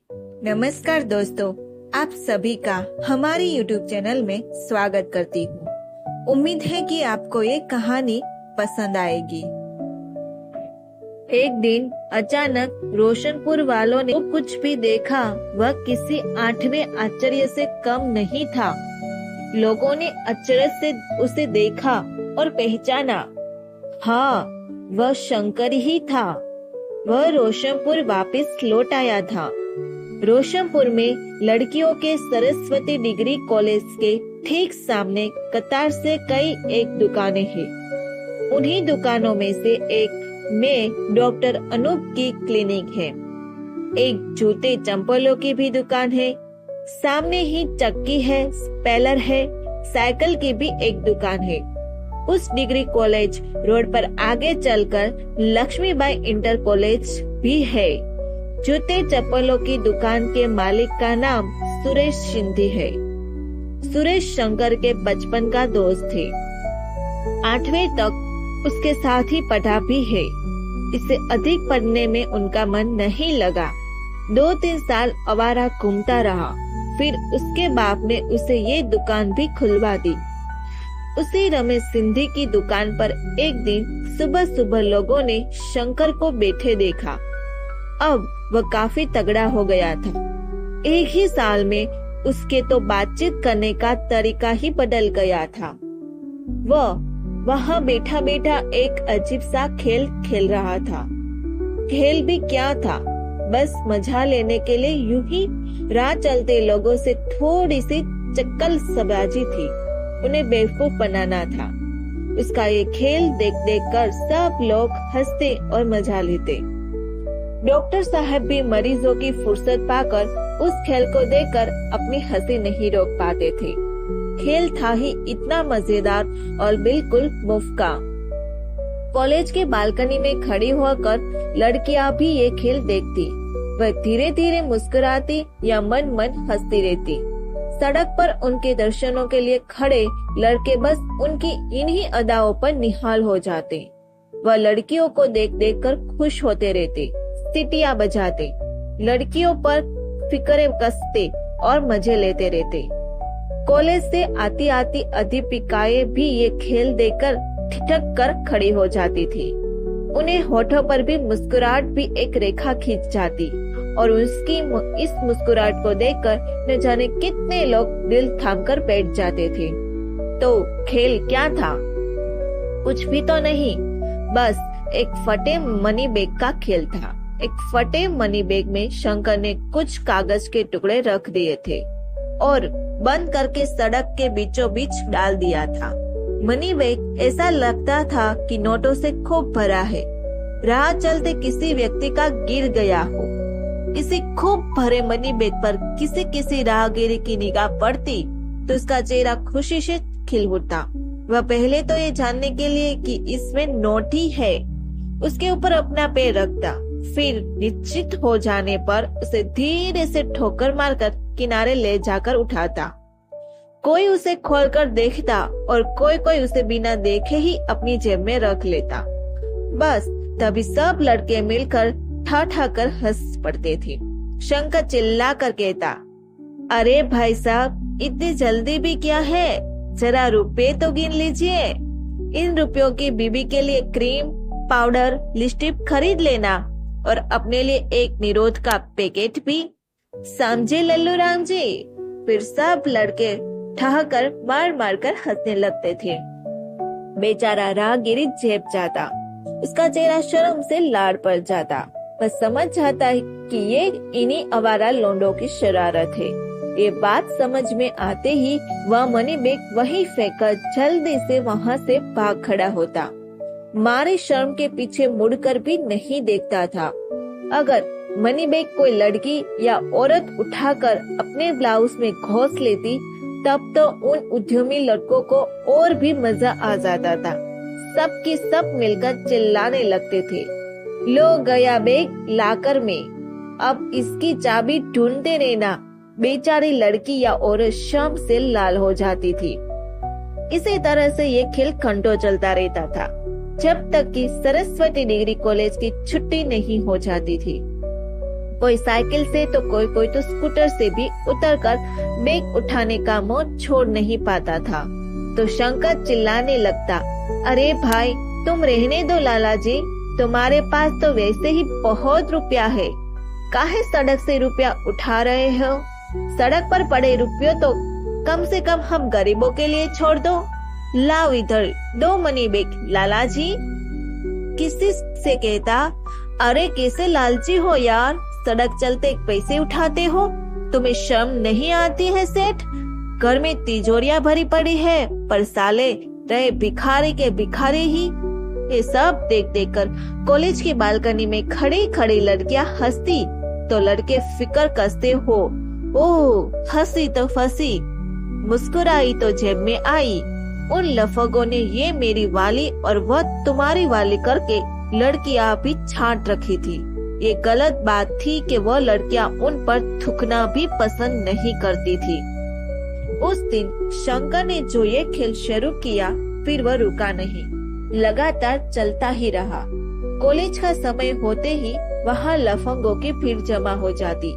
नमस्कार दोस्तों, आप सभी का हमारे YouTube चैनल में स्वागत करती हूँ। उम्मीद है कि आपको ये कहानी पसंद आएगी। एक दिन अचानक रोशनपुर वालों ने कुछ भी देखा वह किसी 8वें आश्चर्य से कम नहीं था। लोगों ने आश्चर्य से उसे देखा और पहचाना। हाँ, वह शंकर ही था। वह रोशनपुर वापस लौट आया था। रोशनपुर में लड़कियों के सरस्वती डिग्री कॉलेज के ठीक सामने कतार से कई एक दुकानें हैं। उन्हीं दुकानों में से एक में डॉक्टर अनूप की क्लिनिक है। एक जूते चंपलों की भी दुकान है। सामने ही चक्की है, स्पेलर है, साइकिल की भी एक दुकान है। उस डिग्री कॉलेज रोड पर आगे चलकर लक्ष्मीबाई इंटर कॉलेज भी है। जूते चप्पलों की दुकान के मालिक का नाम सुरेश शिंदे है। सुरेश शंकर के बचपन का दोस्त थे। 8वीं तक उसके साथ ही पढ़ा भी है। इससे अधिक पढ़ने में उनका मन नहीं लगा। 2-3 साल आवारा घूमता रहा। फिर उसके बाप ने उसे ये दुकान भी खुलवा दी। उसी रमेश सिंधी की दुकान पर एक दिन सुबह सुबह लोगों ने शंकर को बैठे देखा। अब वह काफी तगड़ा हो गया था। एक ही साल में उसके तो बातचीत करने का तरीका ही बदल गया था। वह वहाँ बैठा बैठा एक अजीब सा खेल खेल रहा था। खेल भी क्या था, बस मजा लेने के लिए यूं ही राह चलते लोगों से थोड़ी सी चक्कलबाजी थी। उन्हें बेवकूफ बनाना था। उसका ये खेल देख देख कर सब लोग हंसते और मजा लेते। डॉक्टर साहब भी मरीजों की फुर्सत पाकर उस खेल को देखकर अपनी हंसी नहीं रोक पाते थे। खेल था ही इतना मजेदार और बिल्कुल मुफ्त का। कॉलेज के बालकनी में खड़ी होकर लड़कियां भी ये खेल देखती। वह धीरे धीरे मुस्कुराती या मन मन हंसती रहती। सड़क पर उनके दर्शनों के लिए खड़े लड़के बस उनकी इन्हीं अदाओं पर निहाल हो जाते। वह लड़कियों को देख देख कर खुश होते रहते, सीटियां बजाते, लड़कियों पर फिक्रे कसते और मजे लेते रहते। कॉलेज से आती आती अध्यापिकाएं भी ये खेल देखकर ठिठक कर खड़ी हो जाती थी। उन्हें होठों पर भी मुस्कुराहट भी एक रेखा खींच जाती और उसकी इस मुस्कुराहट को देखकर न जाने कितने लोग दिल थामकर बैठ जाते थे। तो खेल क्या था? कुछ भी तो नहीं, बस एक फटे मनी बैग का खेल था। एक फटे मनी बैग में शंकर ने कुछ कागज के टुकड़े रख दिए थे और बंद करके सड़क के बीचों बीच डाल दिया था। मनी बैग ऐसा लगता था कि नोटों से खूब भरा है। राह चलते किसी व्यक्ति का गिर गया हो। इसी खूब भरे मनी बैग पर किसी किसी राहगीर की निगाह पड़ती तो उसका चेहरा खुशी से खिल उठता। वह पहले तो ये जानने के लिए कि इसमें नोट ही है उसके ऊपर अपना पैर रखता। फिर निश्चित हो जाने पर उसे धीरे से ठोकर मारकर किनारे ले जाकर उठाता। कोई उसे खोलकर देखता और कोई कोई उसे बिना देखे ही अपनी जेब में रख लेता। बस तभी सब लड़के मिलकर ठा ठा कर हंस पड़ते थे। शंकर चिल्ला कर कहता, अरे भाई साहब, इतनी जल्दी भी क्या है, जरा रुपए तो गिन लीजिए। इन रुपयों की बीबी के लिए क्रीम, पाउडर, लिपस्टिक खरीद लेना और अपने लिए एक निरोध का पैकेट भी। समझे लल्लू राम जी? फिर सब लड़के ठहकर मार मार कर हंसने लगते थे। बेचारा राहगीर झेप जाता। उसका चेहरा शर्म से लाल पड़ जाता। वह समझ जाता है कि ये इन्हीं आवारा लोंडों की शरारत है। ये बात समझ में आते ही वह मनी बैग वहीं फेंककर जल्दी से वहां से भाग खड़ा होता। मारे शर्म के पीछे मुड़कर भी नहीं देखता था। अगर मनी बैग कोई लड़की या औरत उठाकर अपने ब्लाउज में घोंस लेती तब तो उन उद्यमी लड़कों को और भी मजा आ जाता था। सब के सब मिलकर चिल्लाने लगते थे, लो गया बैग लाकर में, अब इसकी चाबी ढूंढते रहना। बेचारी लड़की या औरत शर्म से लाल हो जाती थी। इसी तरह से ये खेल घंटों चलता रहता था जब तक कि सरस्वती डिग्री कॉलेज की छुट्टी नहीं हो जाती थी। कोई साइकिल से तो कोई तो स्कूटर से भी उतरकर बैग उठाने का मोह छोड़ नहीं पाता था। तो शंकर चिल्लाने लगता, अरे भाई तुम रहने दो लाला जी, तुम्हारे पास तो वैसे ही बहुत रुपया है, काहे सड़क से रुपया उठा रहे हो? सड़क पर पड़े रुपयों तो कम से कम हम गरीबों के लिए छोड़ दो। लाओ इधर 2 मनी बैग लाला जी। किसी से कहता, अरे कैसे लालची हो यार, सड़क चलते पैसे उठाते हो, तुम्हें शर्म नहीं आती है सेठ? घर में तिजोरियां भरी पड़ी है, पर साले रहे भिखारी के भिखारी ही। ये सब देख देख कर कॉलेज की बालकनी में खड़ी खड़ी लड़कियां हंसती तो लड़के फिकर कसते हो। ओह हंसी तो फंसी, मुस्कुराई तो जेब में आई। उन लफंगों ने ये मेरी वाली और वह तुम्हारी वाली करके लड़कियां भी छांट रखी थी। ये गलत बात थी कि वह लड़कियां उन पर थूकना भी पसंद नहीं करती थी। उस दिन शंकर ने जो ये खेल शुरू किया, फिर वह रुका नहीं, लगातार चलता ही रहा। कॉलेज का समय होते ही वहाँ लफंगों की भीड़ जमा हो जाती।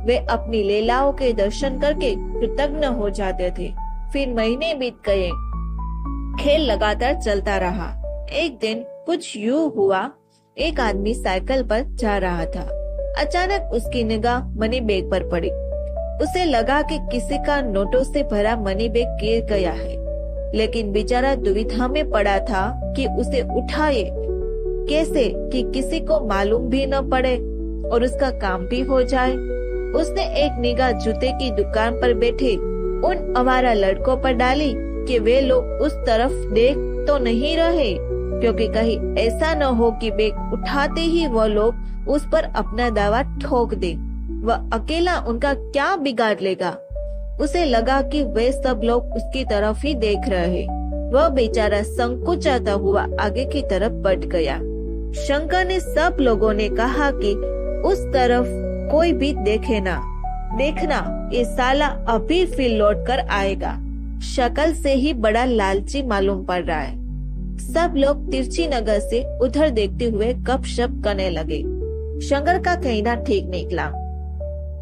वे अपनी लीलाओं के दर्शन करके कृतज्ञ हो जाते थे। फिर महीने बीत गए, खेल लगातार चलता रहा। एक दिन कुछ यूं हुआ, एक आदमी साइकिल पर जा रहा था। अचानक उसकी निगाह मनी बैग पर पड़ी। उसे लगा कि किसी का नोटों से भरा मनी बैग गिर गया है, लेकिन बेचारा दुविधा में पड़ा था कि उसे उठाए कैसे कि किसी को मालूम भी न पड़े और उसका काम भी हो जाए। उसने एक निगाह जूते की दुकान पर बैठे उन आवारा लड़कों पर डाली कि वे लोग उस तरफ देख तो नहीं रहे, क्योंकि कहीं ऐसा न हो कि बैग उठाते ही वो लोग उस पर अपना दावा ठोक दे। वह अकेला उनका क्या बिगाड़ लेगा। उसे लगा कि वे सब लोग उसकी तरफ ही देख रहे। वह बेचारा संकुचाता हुआ आगे की तरफ बढ़ गया। शंकर ने सब लोगों ने कहा कि उस तरफ कोई भी देखे ना, देखना ये साला अभी फिर लौट कर आएगा, शक्ल से ही बड़ा लालची मालूम पड़ रहा है। सब लोग तिरछी नजर से उधर देखते हुए गपशप करने लगे। शंकर का कहना ठीक निकला।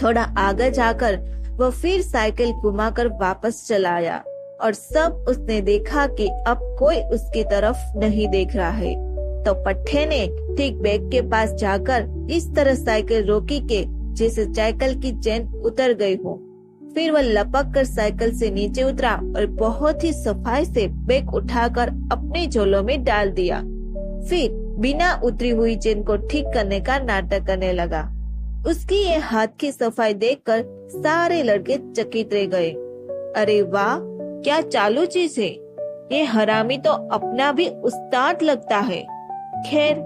थोड़ा आगे जाकर वह फिर साइकिल घुमाकर वापस चला आया और सब उसने देखा कि अब कोई उसकी तरफ नहीं देख रहा है। तो पट्टे ने ठीक बैग के पास जाकर इस तरह साइकिल रोकी के जैसे साइकिल की चेन उतर गई हो। फिर वह लपक कर साइकिल से नीचे उतरा और बहुत ही सफाई से बैग उठाकर अपने झोलों में डाल दिया। फिर बिना उतरी हुई चेन को ठीक करने का नाटक करने लगा। उसकी ये हाथ की सफाई देखकर सारे लड़के चकित रह गए। अरे वाह, क्या चालू चीज है, ये हरामी तो अपना भी उस्ताद लगता है। खैर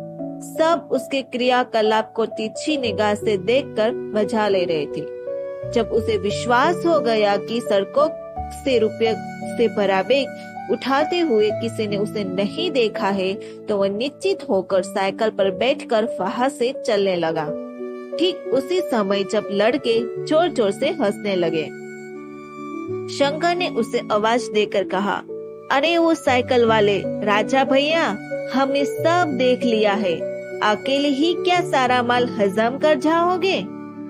सब उसके क्रियाकलाप को तिरछी निगाह से देखकर मजा ले रहे थे। जब उसे विश्वास हो गया कि सड़कों से रुपये से भरा बैग उठाते हुए किसी ने उसे नहीं देखा है, तो वह निश्चित होकर साइकिल पर बैठकर वहां से चलने लगा। ठीक उसी समय जब लड़के जोर जोर से हंसने लगे, शंकर ने उसे आवाज देकर कहा, अरे वो साइकिल वाले राजा भैया, हमने सब देख लिया है, अकेले ही क्या सारा माल हजम कर जाओगे?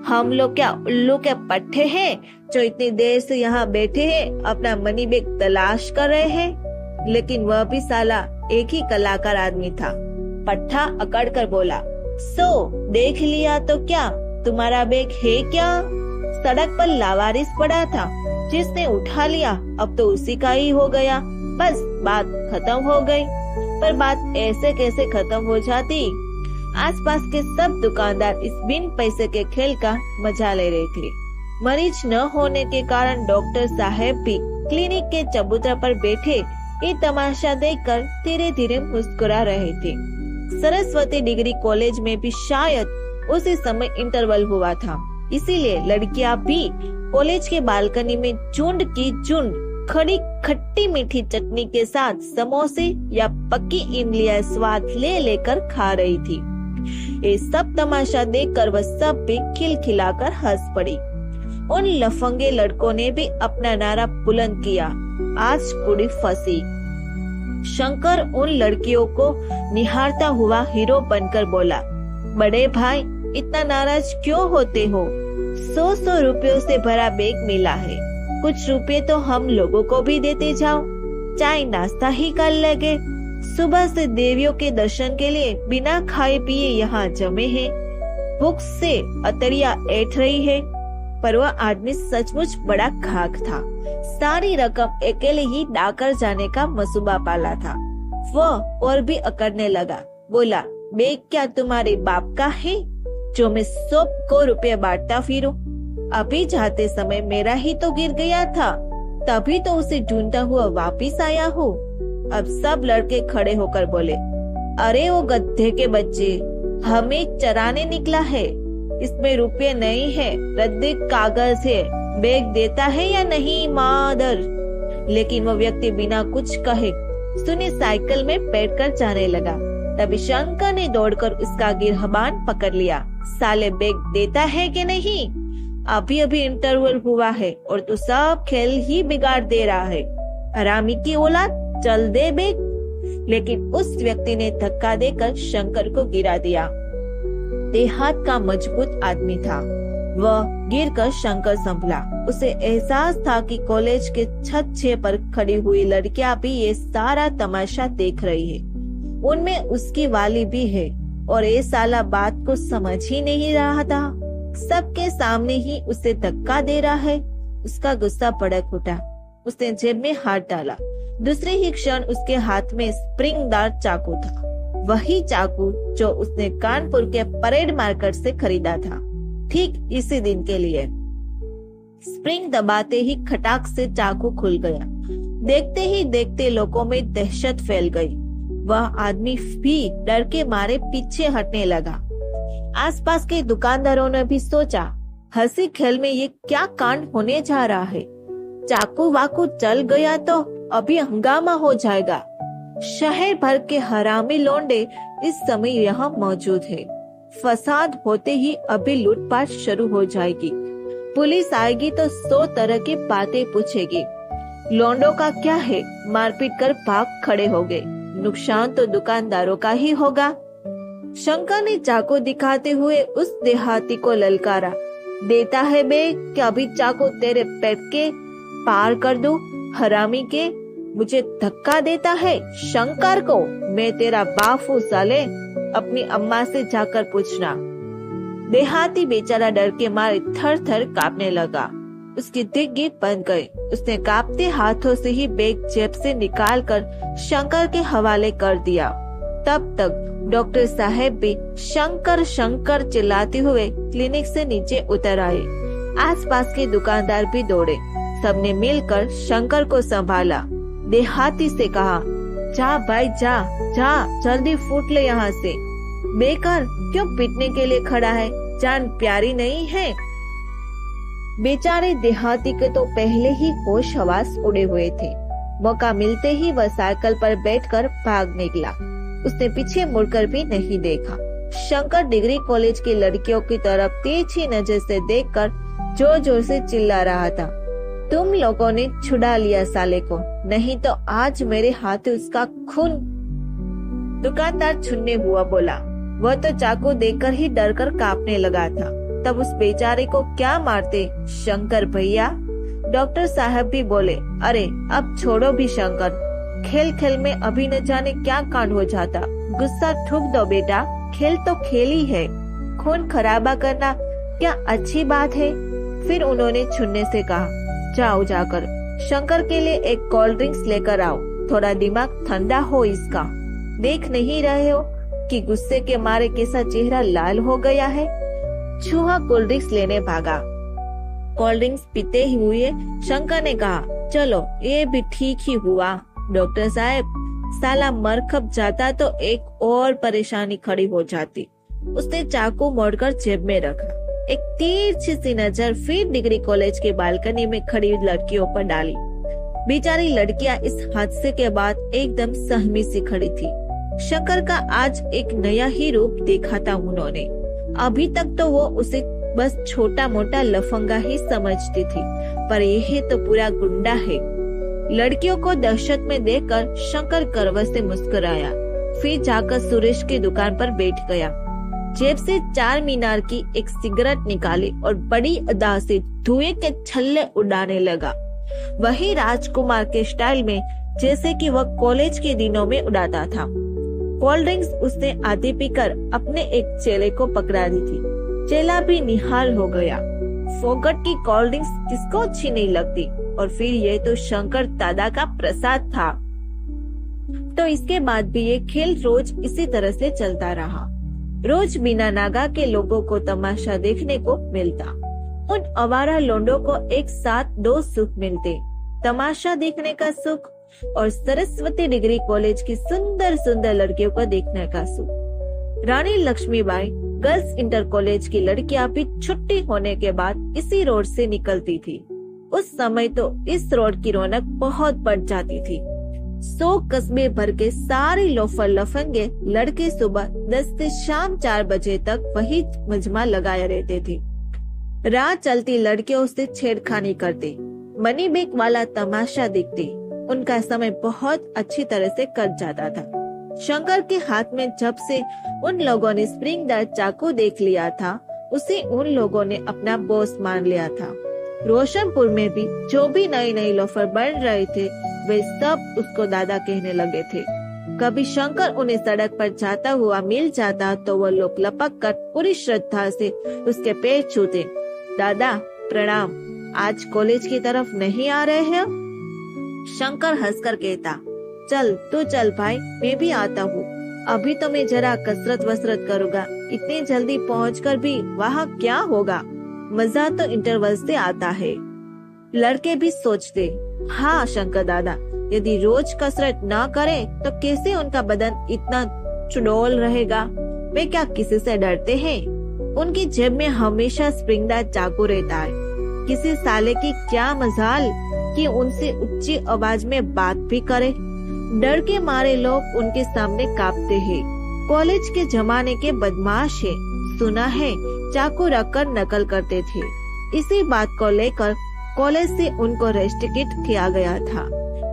हम लोग क्या उल्लू के पट्टे हैं जो इतनी देर से यहाँ बैठे हैं अपना मनी बैग तलाश कर रहे हैं? लेकिन वह भी साला एक ही कलाकार आदमी था। पट्टा अकड़ कर बोला, सो देख लिया तो क्या, तुम्हारा बैग है क्या? सड़क पर लावारिस पड़ा था, जिसने उठा लिया अब तो उसी का ही हो गया, बस बात खत्म हो गई। पर बात ऐसे कैसे खत्म हो जाती? आसपास के सब दुकानदार इस बिन पैसे के खेल का मजा ले रहे थे। मरीज न होने के कारण डॉक्टर साहब भी क्लिनिक के चबूतरा पर बैठे ये तमाशा देखकर धीरे धीरे मुस्कुरा रहे थे। सरस्वती डिग्री कॉलेज में भी शायद उसी समय इंटरवल हुआ था, इसीलिए लड़कियां भी कॉलेज के बालकनी में झुंड की झुंड खड़ी खट्टी मीठी चटनी के साथ समोसे या पक्की इमलियां स्वाद ले लेकर खा रही थी। ये सब तमाशा देखकर वह सब भी खिलखिलाकर हंस पड़ी। उन लफंगे लड़कों ने भी अपना नारा बुलंद किया, आज कुड़ी फंसी। शंकर उन लड़कियों को निहारता हुआ हीरो बनकर बोला, बड़े भाई इतना नाराज क्यों होते हो? 100 रुपयों से भरा बैग मिला है, कुछ रुपए तो हम लोगों को भी देते जाओ, चाय नाश्ता ही कर लेंगे। सुबह से देवियों के दर्शन के लिए बिना खाए पिए यहाँ जमे हैं, भूख से अतरिया ऐठ रही है। पर वह आदमी सचमुच बड़ा खाक था। सारी रकम अकेले ही डाकर जाने का मसूबा पाला था। वह और भी अकड़ने लगा, बोला, बैग क्या तुम्हारे बाप का है जो मैं सबको रुपये बांटता फिरूं? अभी जाते समय मेरा ही तो गिर गया था, तभी तो उसे ढूंढता हुआ वापिस आया हूँ। अब सब लड़के खड़े होकर बोले, अरे वो गधे के बच्चे, हमें चराने निकला है, इसमें रुपये नहीं है, रद्दी कागज है, बैग देता है या नहीं मादर? लेकिन वो व्यक्ति बिना कुछ कहे सुनी साइकिल में बैठकर जाने लगा। तभी शंकर ने दौड़कर उसका गिरहबान पकड़ लिया। साले बैग देता है कि नहीं? अभी अभी इंटरवल हुआ है और तू सब खेल ही बिगाड़ दे रहा है, हरामी की औलाद, चल दे बैग। लेकिन उस व्यक्ति ने धक्का देकर शंकर को गिरा दिया। देहात का मजबूत आदमी था। वह गिरकर शंकर संभला। उसे एहसास था कि कॉलेज के छत छे पर खड़ी हुई लड़कियां भी ये सारा तमाशा देख रही है। उनमें उसकी वाली भी है और ये साला बात को समझ ही नहीं रहा था। सबके सामने ही उसे धक्का दे रहा है। उसका गुस्सा भड़क उठा। उसने जेब में हाथ डाला। दूसरे ही क्षण उसके हाथ में स्प्रिंगदार चाकू था, वही चाकू जो उसने कानपुर के परेड मार्केट से खरीदा था, ठीक इसी दिन के लिए। स्प्रिंग दबाते ही खटाक से चाकू खुल गया। देखते ही देखते लोगों में दहशत फैल गई। वह आदमी भी डर के मारे पीछे हटने लगा। आसपास के दुकानदारों ने भी सोचा, हंसी खेल में ये क्या कांड होने जा रहा है? चाकू वाकू चल गया तो अभी हंगामा हो जाएगा। शहर भर के हरामी लोंडे इस समय यहाँ मौजूद है। फसाद होते ही अभी लूटपाट शुरू हो जाएगी। पुलिस आएगी तो 100 तरह की बातें पूछेगी। लोंडों का क्या है, मारपीट कर भाग खड़े हो गए। नुकसान तो दुकानदारों का ही होगा। शंकर ने चाकू दिखाते हुए उस देहाती को ललकारा, देता है बे कि अभी चाकू तेरे पेट के पार कर दूं? हरामी के, मुझे धक्का देता है शंकर को? मैं तेरा बाप हूँ साले, अपनी अम्मा से जाकर पूछना। देहाती बेचारा डर के मारे थर थर कांपने लगा। उसकी दिग्गी बन गई। उसने कांपते हाथों से ही बैग जेब से निकालकर शंकर के हवाले कर दिया। तब तक डॉक्टर साहब भी शंकर शंकर चिल्लाते हुए क्लिनिक से नीचे उतर आए। आसपास के दुकानदार भी दौड़े। सबने मिलकर शंकर को संभाला। देहाती से कहा, जा भाई जा जा, जल्दी फूट ले यहाँ से। बेकार क्यों पीटने के लिए खड़ा है? जान प्यारी नहीं है? बेचारे देहाती के तो पहले ही होश हवास उड़े हुए थे। मौका मिलते ही वह साइकिल पर बैठकर भाग निकला। उसने पीछे मुड़कर भी नहीं देखा। शंकर डिग्री कॉलेज की लड़कियों की तरफ तिरछी नजर से देखकर जोर जोर से चिल्ला रहा था, तुम लोगों ने छुड़ा लिया साले को, नहीं तो आज मेरे हाथ उसका खून। दुकानदार छुन्ने हुआ बोला। वह तो चाकू देखकर ही डर कर कांपने लगा था। तब उस बेचारे को क्या मारते शंकर भैया? डॉक्टर साहब भी बोले, अरे अब छोड़ो भी शंकर, खेल खेल में अभी न जाने क्या कांड हो जाता। गुस्सा थूक दो बेटा, खेल तो खेल ही है, खून खराबा करना क्या अच्छी बात है? फिर उन्होंने छुन्ने से कहा, जाओ जाकर शंकर के लिए एक कोल्ड ड्रिंक्स लेकर आओ, थोड़ा दिमाग ठंडा हो इसका। देख नहीं रहे हो कि गुस्से के मारे कैसा चेहरा लाल हो गया है? चूहा कोल्ड ड्रिंक्स लेने भागा। कोल्ड ड्रिंक्स पीते हुए शंकर ने कहा, चलो ये भी ठीक ही हुआ डॉक्टर साहब, साला मर खप जाता तो एक और परेशानी खड़ी हो जाती। उसने चाकू मोड़कर जेब में रखा। एक तिरछी सी नजर फिर डिग्री कॉलेज के बालकनी में खड़ी लड़कियों पर डाली। बेचारी लड़कियां इस हादसे के बाद एकदम सहमी सी खड़ी थी। शंकर का आज एक नया ही रूप देखा था उन्होंने। अभी तक तो वो उसे बस छोटा मोटा लफंगा ही समझती थी, पर यह तो पूरा गुंडा है। लड़कियों को दहशत में देखकर शंकर करवट से मुस्कुराया, फिर जाकर सुरेश की दुकान पर बैठ गया। जेब से 4 मीनार की एक सिगरेट निकाली और बड़ी अदा से धुएं के छल्ले उड़ाने लगा, वही राजकुमार के स्टाइल में जैसे कि वह कॉलेज के दिनों में उड़ाता था। कोल्ड ड्रिंक्स उसने आधी पीकर अपने एक चेले को पकड़ा दी थी। चेला भी निहाल हो गया। फोगट की कोल्ड ड्रिंक्स किसको अच्छी नहीं लगती, और फिर ये तो शंकर दादा का प्रसाद था। तो इसके बाद भी ये खेल रोज इसी तरह से चलता रहा। रोज मीना नागा के लोगों को तमाशा देखने को मिलता। उन आवारा लोंडों को एक साथ 2 सुख मिलते, तमाशा देखने का सुख और सरस्वती डिग्री कॉलेज की सुंदर सुंदर लड़कियों को देखने का सुख। रानी लक्ष्मीबाई गर्ल्स इंटर कॉलेज की लड़कियां भी छुट्टी होने के बाद इसी रोड से निकलती थी। उस समय तो इस रोड की रौनक बहुत बढ़ जाती थी। 100 कस्बे भर के सारे लोफर लफंगे लड़के सुबह 10 से शाम 4 बजे तक वही मजमा लगाए रहते थे। राह चलती लड़कियों से छेड़खानी करते, मनी बैग वाला तमाशा देखते। उनका समय बहुत अच्छी तरह से कट जाता था। शंकर के हाथ में जब से उन लोगों ने स्प्रिंगदार चाकू देख लिया था, उसे उन लोगों ने अपना बॉस मान लिया था। रोशनपुर में भी जो भी नए नए लोफर बन रहे थे, वे सब उसको दादा कहने लगे थे। कभी शंकर उन्हें सड़क पर जाता हुआ मिल जाता तो वो लोग लपक कर पूरी श्रद्धा से उसके पैर छूते। दादा प्रणाम, आज कॉलेज की तरफ नहीं आ रहे हैं? शंकर हंसकर कहता, चल तू चल भाई, मैं भी आता हूँ। अभी तो मैं जरा कसरत वसरत करूँगा, इतनी जल्दी पहुँचकर भी वहाँ क्या होगा? मजा तो इंटरवल से आता है। लड़के भी सोचते, हाँ शंकर दादा, यदि रोज कसरत न करें तो कैसे उनका बदन इतना चुड़ोल रहेगा? वे क्या किसी से डरते हैं? उनकी जेब में हमेशा स्प्रिंगदार चाकू रहता है। किसी साले की क्या मजाल कि उनसे ऊंची आवाज में बात भी करे। डर के मारे लोग उनके सामने कांपते हैं। कॉलेज के जमाने के बदमाश है, सुना है चाकू रखकर नकल करते थे। इसी बात को लेकर कॉलेज से उनको रेस्ट्रिक्ट किया गया था।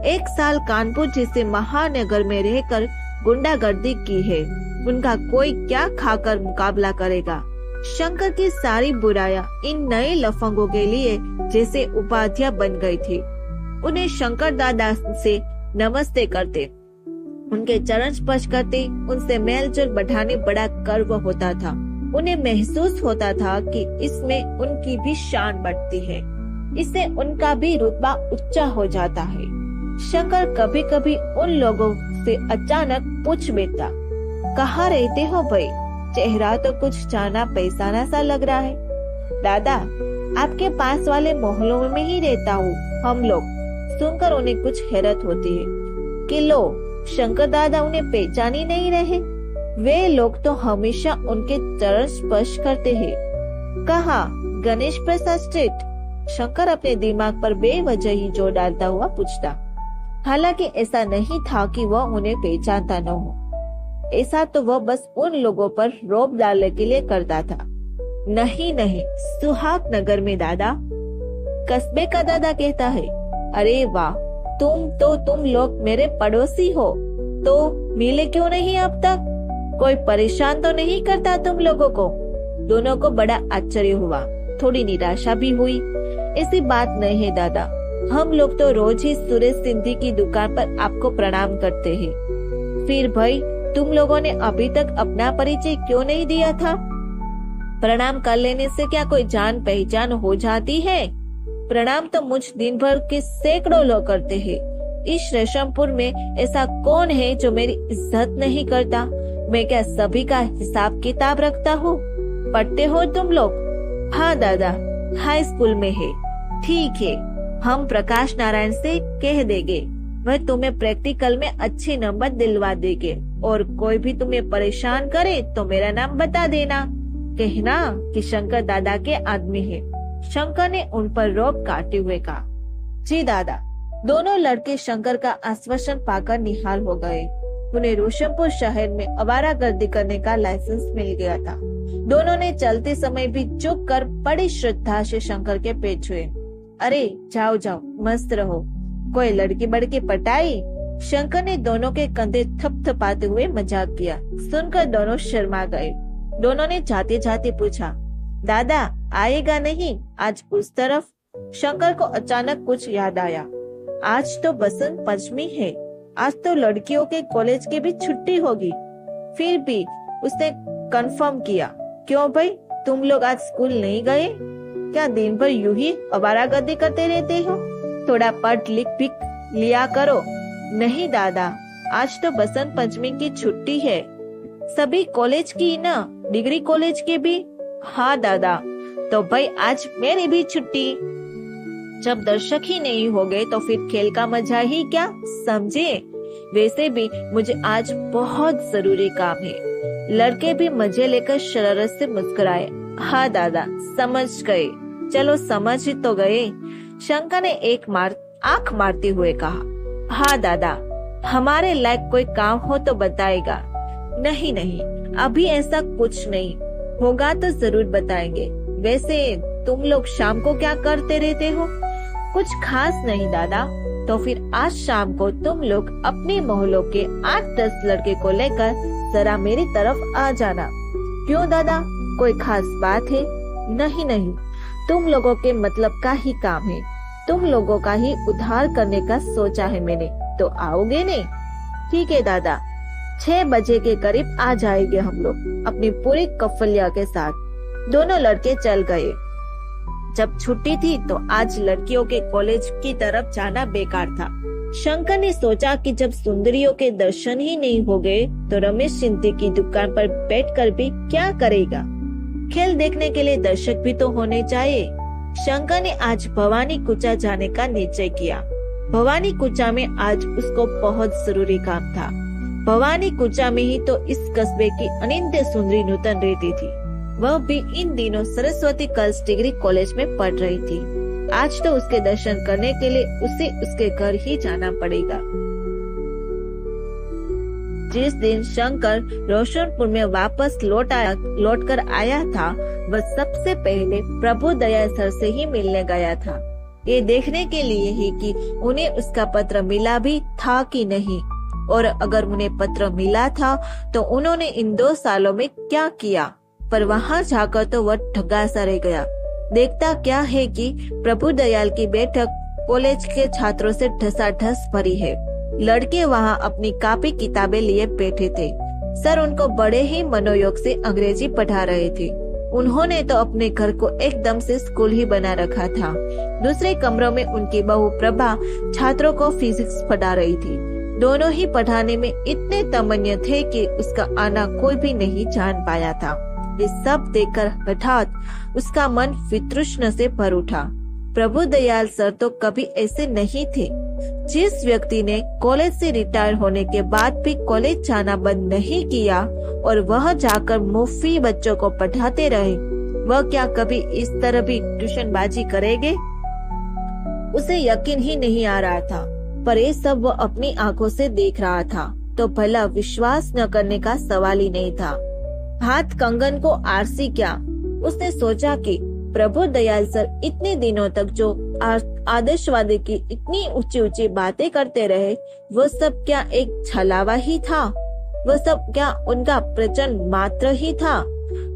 1 साल कानपुर जैसे महानगर में रहकर गुंडागर्दी की है, उनका कोई क्या खाकर मुकाबला करेगा? शंकर की सारी बुराइयां इन नए लफंगों के लिए जैसे उपाधियां बन गई थी। उन्हें शंकर दादा से नमस्ते करते, उनके चरण स्पर्श करते, उनसे मेलजोल बढ़ाने बड़ा गर्व होता था। उन्हें महसूस होता था कि इसमें उनकी भी शान बढ़ती है, इससे उनका भी रुतबा ऊंचा हो जाता है। शंकर कभी कभी उन लोगों से अचानक पूछ बैठता, कहाँ रहते हो भाई? चेहरा तो कुछ जाना पहचाना सा लग रहा है। दादा, आपके पास वाले मोहल्लों में ही रहता हूँ हम लोग। सुनकर उन्हें कुछ हैरत होती है कि लो, शंकर दादा उन्हें पहचान ही नहीं रहे। वे लोग तो हमेशा उनके चरण स्पर्श करते हैं। कहा, गणेश प्रसाद स्ट्रीट? शंकर अपने दिमाग पर बेवजह ही जोर डालता हुआ पूछता। हालांकि ऐसा नहीं था कि वह उन्हें पहचानता न हो, ऐसा तो वह बस उन लोगों पर रौब डालने के लिए करता था। नहीं नहीं, सुहाग नगर में दादा। कस्बे का दादा कहता है, अरे वाह, तुम लोग मेरे पड़ोसी हो, तो मिले क्यों नहीं अब तक? कोई परेशान तो नहीं करता तुम लोगों को? दोनों को बड़ा आश्चर्य हुआ, थोड़ी निराशा भी हुई। ऐसी बात नहीं है दादा, हम लोग तो रोज ही सुरेश सिंधी की दुकान पर आपको प्रणाम करते हैं। फिर भाई, तुम लोगों ने अभी तक अपना परिचय क्यों नहीं दिया था? प्रणाम कर लेने से क्या कोई जान पहचान हो जाती है? प्रणाम तो मुझ दिन भर के सैकड़ों लोग करते हैं। इस रेशमपुर में ऐसा कौन है जो मेरी इज्जत नहीं करता? मैं क्या सभी का हिसाब किताब रखता हूँ? पढ़ते हो तुम लोग? हाँ दादा, हाई स्कूल में है। ठीक है, हम प्रकाश नारायण से कह देंगे, वह तुम्हें प्रैक्टिकल में अच्छे नंबर दिलवा देंगे। और कोई भी तुम्हें परेशान करे तो मेरा नाम बता देना, कहना कि शंकर दादा के आदमी है। शंकर ने उन पर रौब काटते हुए कहा, जी दादा। दोनों लड़के शंकर का आश्वासन पाकर निहाल हो गए। उन्हें रोशनपुर शहर में आवारागर्दी करने का लाइसेंस मिल गया था। दोनों ने चलते समय भी झुक कर बड़ी श्रद्धा से शंकर के पैर छुए। अरे जाओ जाओ, मस्त रहो, कोई लड़की बड़की पटाई? शंकर ने दोनों के कंधे थपथपाते हुए मजाक किया। सुनकर दोनों शर्मा गए। दोनों ने जाते जाते पूछा, दादा आएगा नहीं आज उस तरफ? शंकर को अचानक कुछ याद आया। आज तो बसंत पंचमी है, आज तो लड़कियों के कॉलेज की भी छुट्टी होगी। फिर भी उसने कंफर्म किया, क्यों भाई, तुम लोग आज स्कूल नहीं गए? क्या दिन भर यूं ही आवारागर्दी करते रहते हो? थोड़ा पढ़ लिख भी लिया करो। नहीं दादा, आज तो बसंत पंचमी की छुट्टी है। सभी कॉलेज की ना, डिग्री कॉलेज की भी? हाँ दादा। तो भाई आज मेरी भी छुट्टी। जब दर्शक ही नहीं हो गए तो फिर खेल का मजा ही क्या, समझे? वैसे भी मुझे आज बहुत जरूरी काम है। लड़के भी मजे लेकर शरारत से मुस्कुराए। हाँ दादा समझ गए। चलो समझ ही तो गए। शंकर ने आंख मारते हुए कहा। हाँ दादा, हमारे लायक कोई काम हो तो बताएगा। नहीं नहीं, अभी ऐसा कुछ नहीं होगा तो जरूर बताएंगे। वैसे तुम लोग शाम को क्या करते रहते हो? कुछ खास नहीं दादा। तो फिर आज शाम को तुम लोग अपने मोहल्लों के 8-10 लड़के को लेकर जरा मेरी तरफ आ जाना। क्यों दादा, कोई खास बात है? नहीं नहीं, तुम लोगों के मतलब का ही काम है। तुम लोगों का ही उद्धार करने का सोचा है मैंने। तो आओगे नहीं? ठीक है दादा, 6 बजे के करीब आ जाएंगे हम लोग अपनी पूरी कफलिया के साथ। दोनों लड़के चल गए। जब छुट्टी थी तो आज लड़कियों के कॉलेज की तरफ जाना बेकार था। शंकर ने सोचा कि जब सुंदरियों के दर्शन ही नहीं हो गए तो रमेश चिंती की दुकान पर बैठकर भी क्या करेगा? खेल देखने के लिए दर्शक भी तो होने चाहिए। शंकर ने आज भवानी कुचा जाने का निश्चय किया। भवानी कुचा में आज उसको बहुत जरूरी काम था। भवानी कुचा में ही तो इस कस्बे की अनिंद्य सुंदरी नूतन रहती थी। वह भी इन दिनों सरस्वती गर्ल्स डिग्री कॉलेज में पढ़ रही थी। आज तो उसके दर्शन करने के लिए उसे उसके घर ही जाना पड़ेगा। जिस दिन शंकर रोशनपुर में वापस लौट कर आया था, वह सबसे पहले प्रभु दयाल सर से ही मिलने गया था। ये देखने के लिए ही कि उन्हें उसका पत्र मिला भी था कि नहीं, और अगर उन्हें पत्र मिला था तो उन्होंने इन 2 सालों में क्या किया। पर वहाँ जाकर तो वह ठगा सा रह गया। देखता क्या है कि प्रभु दयाल की बैठक कॉलेज के छात्रों से ढसाढस भरी है। लड़के वहाँ अपनी कॉपी किताबें लिए बैठे थे। सर उनको बड़े ही मनोयोग से अंग्रेजी पढ़ा रहे थे। उन्होंने तो अपने घर को एकदम से स्कूल ही बना रखा था। दूसरे कमरों में उनकी बहू प्रभा छात्रों को फिजिक्स पढ़ा रही थी। दोनों ही पढ़ाने में इतने तमन्य थे कि उसका आना कोई भी नहीं जान पाया था। ये सब देखकर हठात उसका मन वितृष्ण से भर उठा। प्रभु दयाल सर तो कभी ऐसे नहीं थे। जिस व्यक्ति ने कॉलेज से रिटायर होने के बाद भी कॉलेज जाना बंद नहीं किया और वह जाकर मुफ्ती बच्चों को पढ़ाते रहे, वह क्या कभी इस तरह भी ट्यूशन बाजी करेंगे? उसे यकीन ही नहीं आ रहा था। पर ये सब वो अपनी आंखों से देख रहा था, तो भला विश्वास न करने का सवाल ही नहीं था। हाथ कंगन को आरसी क्या? उसने सोचा कि प्रभु दयाल सर इतने दिनों तक जो आदर्शवादी की इतनी ऊंची ऊंची बातें करते रहे, वो सब क्या एक छलावा ही था? वो सब क्या उनका प्रचंड मात्र ही था?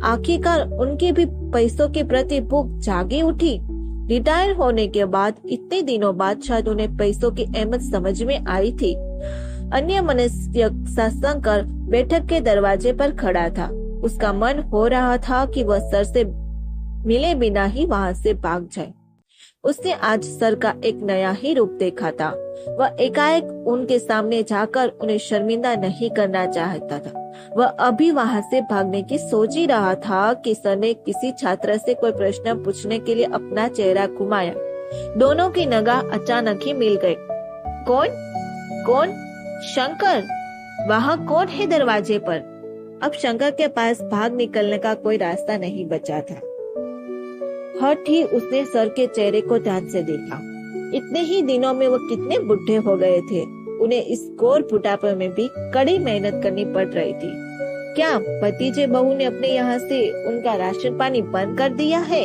आखिरकार उनके भी पैसों के प्रति भूख जागी उठी। रिटायर होने के बाद इतने दिनों बाद शायद उन्हें पैसों की अहमियत समझ में आई थी। अन्य मनुष्य शंकर बैठक के दरवाजे पर खड़ा था। उसका मन हो रहा था कि वह सर से मिले बिना ही वहाँ से भाग जाए। उसने आज सर का एक नया ही रूप देखा था। वह एकाएक उनके सामने जाकर उन्हें शर्मिंदा नहीं करना चाहता था। वह अभी वहाँ से भागने की सोच ही रहा था कि सर ने किसी छात्र से कोई प्रश्न पूछने के लिए अपना चेहरा घुमाया। दोनों की निगाह अचानक ही मिल गई। कौन? शंकर। वहाँ कौन है दरवाजे पर? अब शंकर के पास भाग निकलने का कोई रास्ता नहीं बचा था। हट ही उसने सर के चेहरे को ध्यान से देखा। इतने ही दिनों में वो कितने बुढ़े हो गए थे। उन्हें इस घोर बुढ़ापे में भी कड़ी मेहनत करनी पड़ रही थी। क्या भतीजे बहू ने अपने यहाँ से उनका राशन पानी बंद कर दिया है?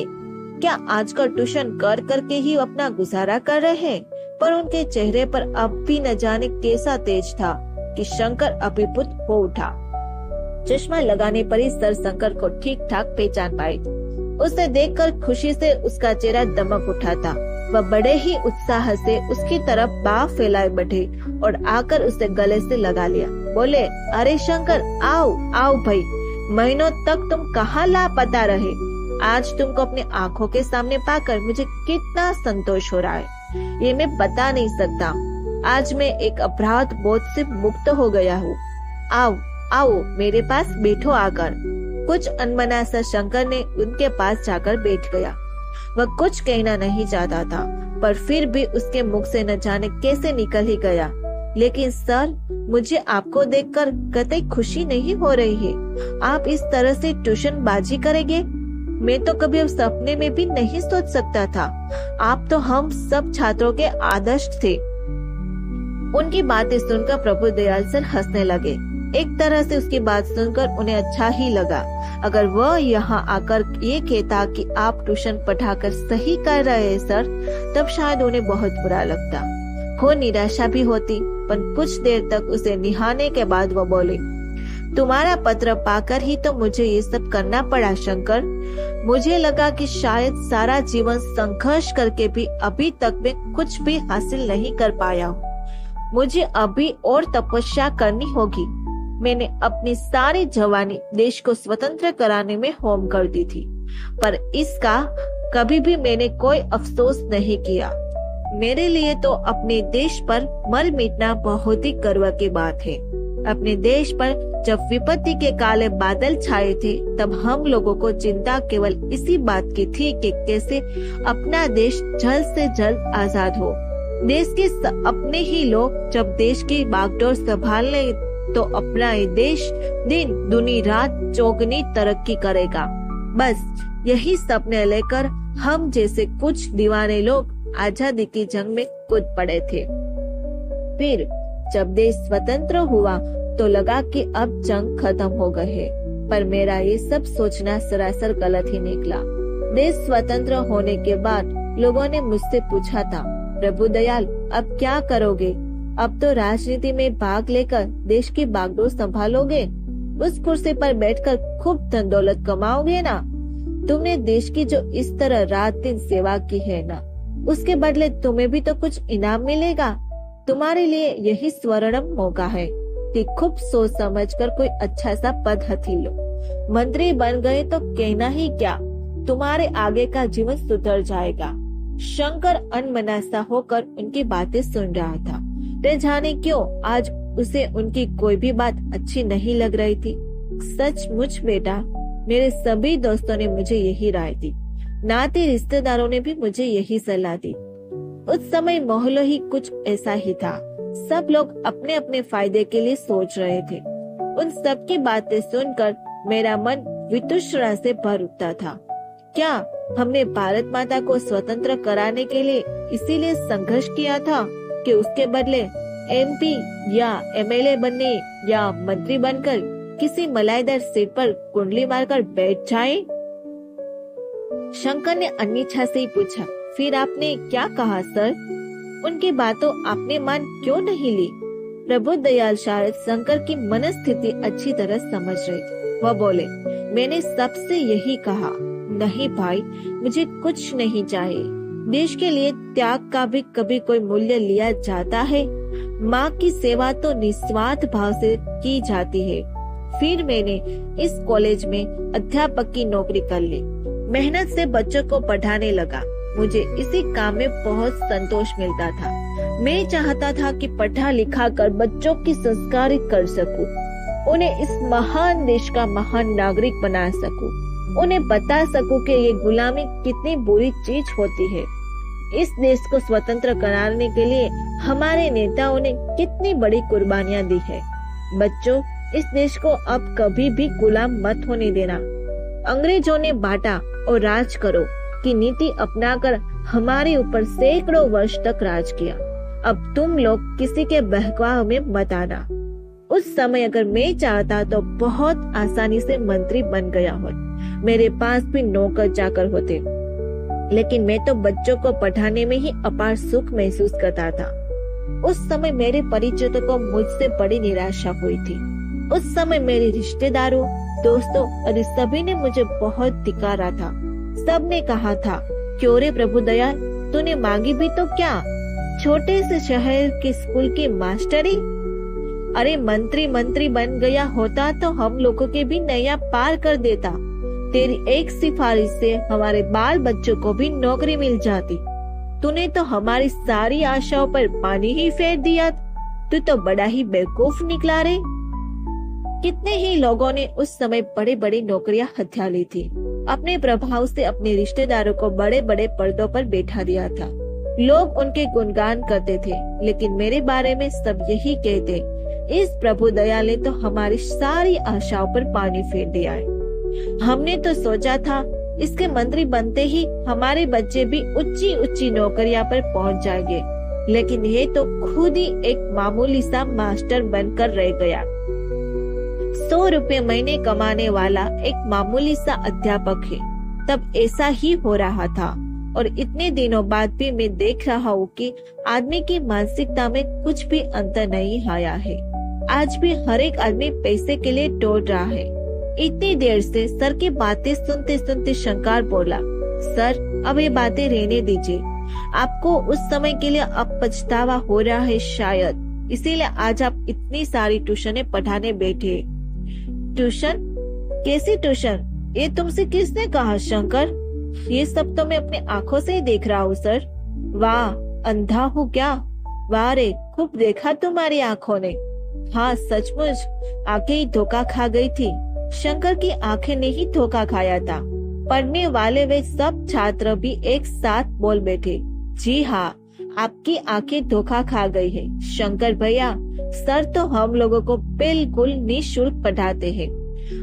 क्या आजकल ट्यूशन कर करके ही अपना गुजारा कर रहे हैं? पर उनके चेहरे पर अब भी न जाने कैसा तेज था कि शंकर अभिभूत हो उठा। चश्मा लगाने पर ही सर शंकर को ठीक ठाक पहचान पाई। उसे देखकर खुशी से उसका चेहरा दमक उठा था। वह बड़े ही उत्साह से उसकी तरफ बाह फैलाए बैठे और आकर उसे गले से लगा लिया। बोले, अरे शंकर, आओ आओ भाई, महीनों तक तुम कहाँ लापता रहे। आज तुमको अपनी आंखों के सामने पाकर मुझे कितना संतोष हो रहा है, ये मैं बता नहीं सकता। आज मैं एक अपराध बोध से मुक्त हो गया हूँ। आओ आओ मेरे पास बैठो आकर। कुछ अनमना सा शंकर ने उनके पास जाकर बैठ गया। वह कुछ कहना नहीं चाहता था, पर फिर भी उसके मुख से न जाने कैसे निकल ही गया। लेकिन सर, मुझे आपको देखकर कतई खुशी नहीं हो रही है। आप इस तरह से ट्यूशन बाजी करेंगे, मैं तो कभी अब सपने में भी नहीं सोच सकता था। आप तो हम सब छात्रों के आदर्श थे। उनकी बातें सुनकर प्रभु दयाल सर हंसने लगे। एक तरह से उसकी बात सुनकर उन्हें अच्छा ही लगा। अगर वह यहाँ आकर ये कहता कि आप ट्यूशन पढ़ाकर सही कर रहे हैं सर, तब शायद उन्हें बहुत बुरा लगता, हो निराशा भी होती। पर कुछ देर तक उसे निहारने के बाद वो बोले, तुम्हारा पत्र पाकर ही तो मुझे ये सब करना पड़ा शंकर। मुझे लगा कि शायद सारा जीवन संघर्ष करके भी अभी तक मैं कुछ भी हासिल नहीं कर पाया हूँ। मुझे अभी और तपस्या करनी होगी। मैंने अपनी सारी जवानी देश को स्वतंत्र कराने में होम कर दी थी, पर इसका कभी भी मैंने कोई अफसोस नहीं किया। मेरे लिए तो अपने देश पर मर मिटना बहुत ही गर्व की बात है। अपने देश पर जब विपत्ति के काले बादल छाए थे, तब हम लोगों को चिंता केवल इसी बात की थी कि कैसे अपना देश जल्द से जल्द आजाद हो। देश के अपने ही लोग जब देश की बागडोर संभाल ले, तो अपना ये देश दिन दुनी रात चौगनी तरक्की करेगा। बस यही सपने लेकर हम जैसे कुछ दीवाने लोग आजादी की जंग में कूद पड़े थे। फिर जब देश स्वतंत्र हुआ तो लगा कि अब जंग खत्म हो गई है, पर मेरा ये सब सोचना सरासर गलत ही निकला। देश स्वतंत्र होने के बाद लोगों ने मुझसे पूछा था, प्रभु दयाल अब क्या करोगे? अब तो राजनीति में भाग लेकर देश की बागडोर संभालोगे, उस कुर्सी पर बैठकर खूब धन दौलत कमाओगे ना। तुमने देश की जो इस तरह रात दिन सेवा की है ना, उसके बदले तुम्हें भी तो कुछ इनाम मिलेगा। तुम्हारे लिए यही स्वर्णिम मौका है कि खूब सोच समझकर कोई अच्छा सा पद हथेली लो। मंत्री बन गए तो कहना ही क्या, तुम्हारे आगे का जीवन सुधर जाएगा। शंकर अनमना सा होकर उनकी बातें सुन रहा था। न जाने क्यों आज उसे उनकी कोई भी बात अच्छी नहीं लग रही थी। सचमुच बेटा, मेरे सभी दोस्तों ने मुझे यही राय दी, नाते रिश्तेदारों ने भी मुझे यही सलाह दी। उस समय माहौल ही कुछ ऐसा ही था। सब लोग अपने अपने फायदे के लिए सोच रहे थे। उन सब की बातें सुनकर मेरा मन वितुष्णा से भर उठता था। क्या हमने भारत माता को स्वतंत्र कराने के लिए इसीलिए संघर्ष किया था कि उसके बदले एमपी या एमएलए बनने या मंत्री बनकर किसी मलाईदार सीट पर कुंडली मारकर बैठ जाए? शंकर ने अनिच्छा से ही पूछा, फिर आपने क्या कहा सर? उनकी बातों आपने मान क्यों नहीं ली? प्रभु दयाल शायद शंकर की मनस्थिति अच्छी तरह समझ रहे थे। वह बोले, मैंने सबसे यही कहा, नहीं भाई, मुझे कुछ नहीं चाहिए। देश के लिए त्याग का भी कभी कोई मूल्य लिया जाता है। माँ की सेवा तो निस्वार्थ भाव से की जाती है। फिर मैंने इस कॉलेज में अध्यापक की नौकरी कर ली। मेहनत से बच्चों को पढ़ाने लगा। मुझे इसी काम में बहुत संतोष मिलता था। मैं चाहता था कि पढ़ा लिखा कर बच्चों की संस्कारित कर सकूं, उन्हें इस महान देश का महान नागरिक बना सकूं, उन्हें बता सकूं कि ये गुलामी कितनी बुरी चीज होती है। इस देश को स्वतंत्र कराने के लिए हमारे नेताओं ने कितनी बड़ी कुर्बानियां दी है। बच्चों, इस देश को अब कभी भी गुलाम मत होने देना। अंग्रेजों ने बांटा और राज करो की नीति अपनाकर हमारे ऊपर सैकड़ों वर्ष तक राज किया। अब तुम लोग किसी के बहकावे में मत आना। उस समय अगर मैं चाहता तो बहुत आसानी से मंत्री बन गया होता। मेरे पास भी नौकर चाकर होते, लेकिन मैं तो बच्चों को पढ़ाने में ही अपार सुख महसूस करता था। उस समय मेरे परिचितों को मुझसे बड़ी निराशा हुई थी। उस समय मेरे रिश्तेदारों, दोस्तों और सभी ने मुझे बहुत धिक्कारा था। सबने कहा था, क्यों रे प्रभु दयाल, तूने मांगी भी तो क्या, छोटे से शहर के स्कूल की मास्टरी। अरे मंत्री बन गया होता तो हम लोगों के भी नैया पार कर देता। तेरी एक सिफारिश से हमारे बाल बच्चों को भी नौकरी मिल जाती। तूने तो हमारी सारी आशाओं पर पानी ही फेर दिया। तू तो बड़ा ही बेवकूफ निकला रे। कितने ही लोगों ने उस समय बड़े बड़े नौकरियां हथिया ली थी। अपने प्रभाव से अपने रिश्तेदारों को बड़े बड़े पर्दों पर बैठा दिया था। लोग उनके गुणगान करते थे, लेकिन मेरे बारे में सब यही कहते, इस प्रभु दयाल ने तो हमारी सारी आशाओं पर पानी फेर दिया है। हमने तो सोचा था इसके मंत्री बनते ही हमारे बच्चे भी ऊंची ऊंची नौकरियां पर पहुंच जाएंगे, लेकिन ये तो खुद ही एक मामूली सा मास्टर बनकर रह गया। 100 रुपए महीने कमाने वाला एक मामूली सा अध्यापक है। तब ऐसा ही हो रहा था, और इतने दिनों बाद भी मैं देख रहा हूँ कि आदमी की मानसिकता में कुछ भी अंतर नहीं आया है। आज भी हर एक आदमी पैसे के लिए दौड़ रहा है। इतनी देर से सर की बातें सुनते सुनते शंकर बोला, सर अब ये बातें रहने दीजिए। आपको उस समय के लिए अब पछतावा हो रहा है शायद, इसीलिए आज आप इतनी सारी ट्यूशनें पढ़ाने बैठे। ट्यूशन? कैसी ट्यूशन? ये तुमसे किसने कहा शंकर? ये सब तो मैं अपनी आंखों से ही देख रहा हूँ सर। वाह, अंधा हूँ क्या? वाह रे, खूब देखा तुम्हारी आंखों ने। हाँ सचमुच आंखें ही धोखा खा गई थी। शंकर की आंखें ने ही धोखा खाया था। पढ़ने वाले वे सब छात्र भी एक साथ बोल बैठे, जी हाँ, आपकी आंखें धोखा खा गई है शंकर भैया। सर तो हम लोगों को बिल्कुल निःशुल्क पढ़ाते हैं।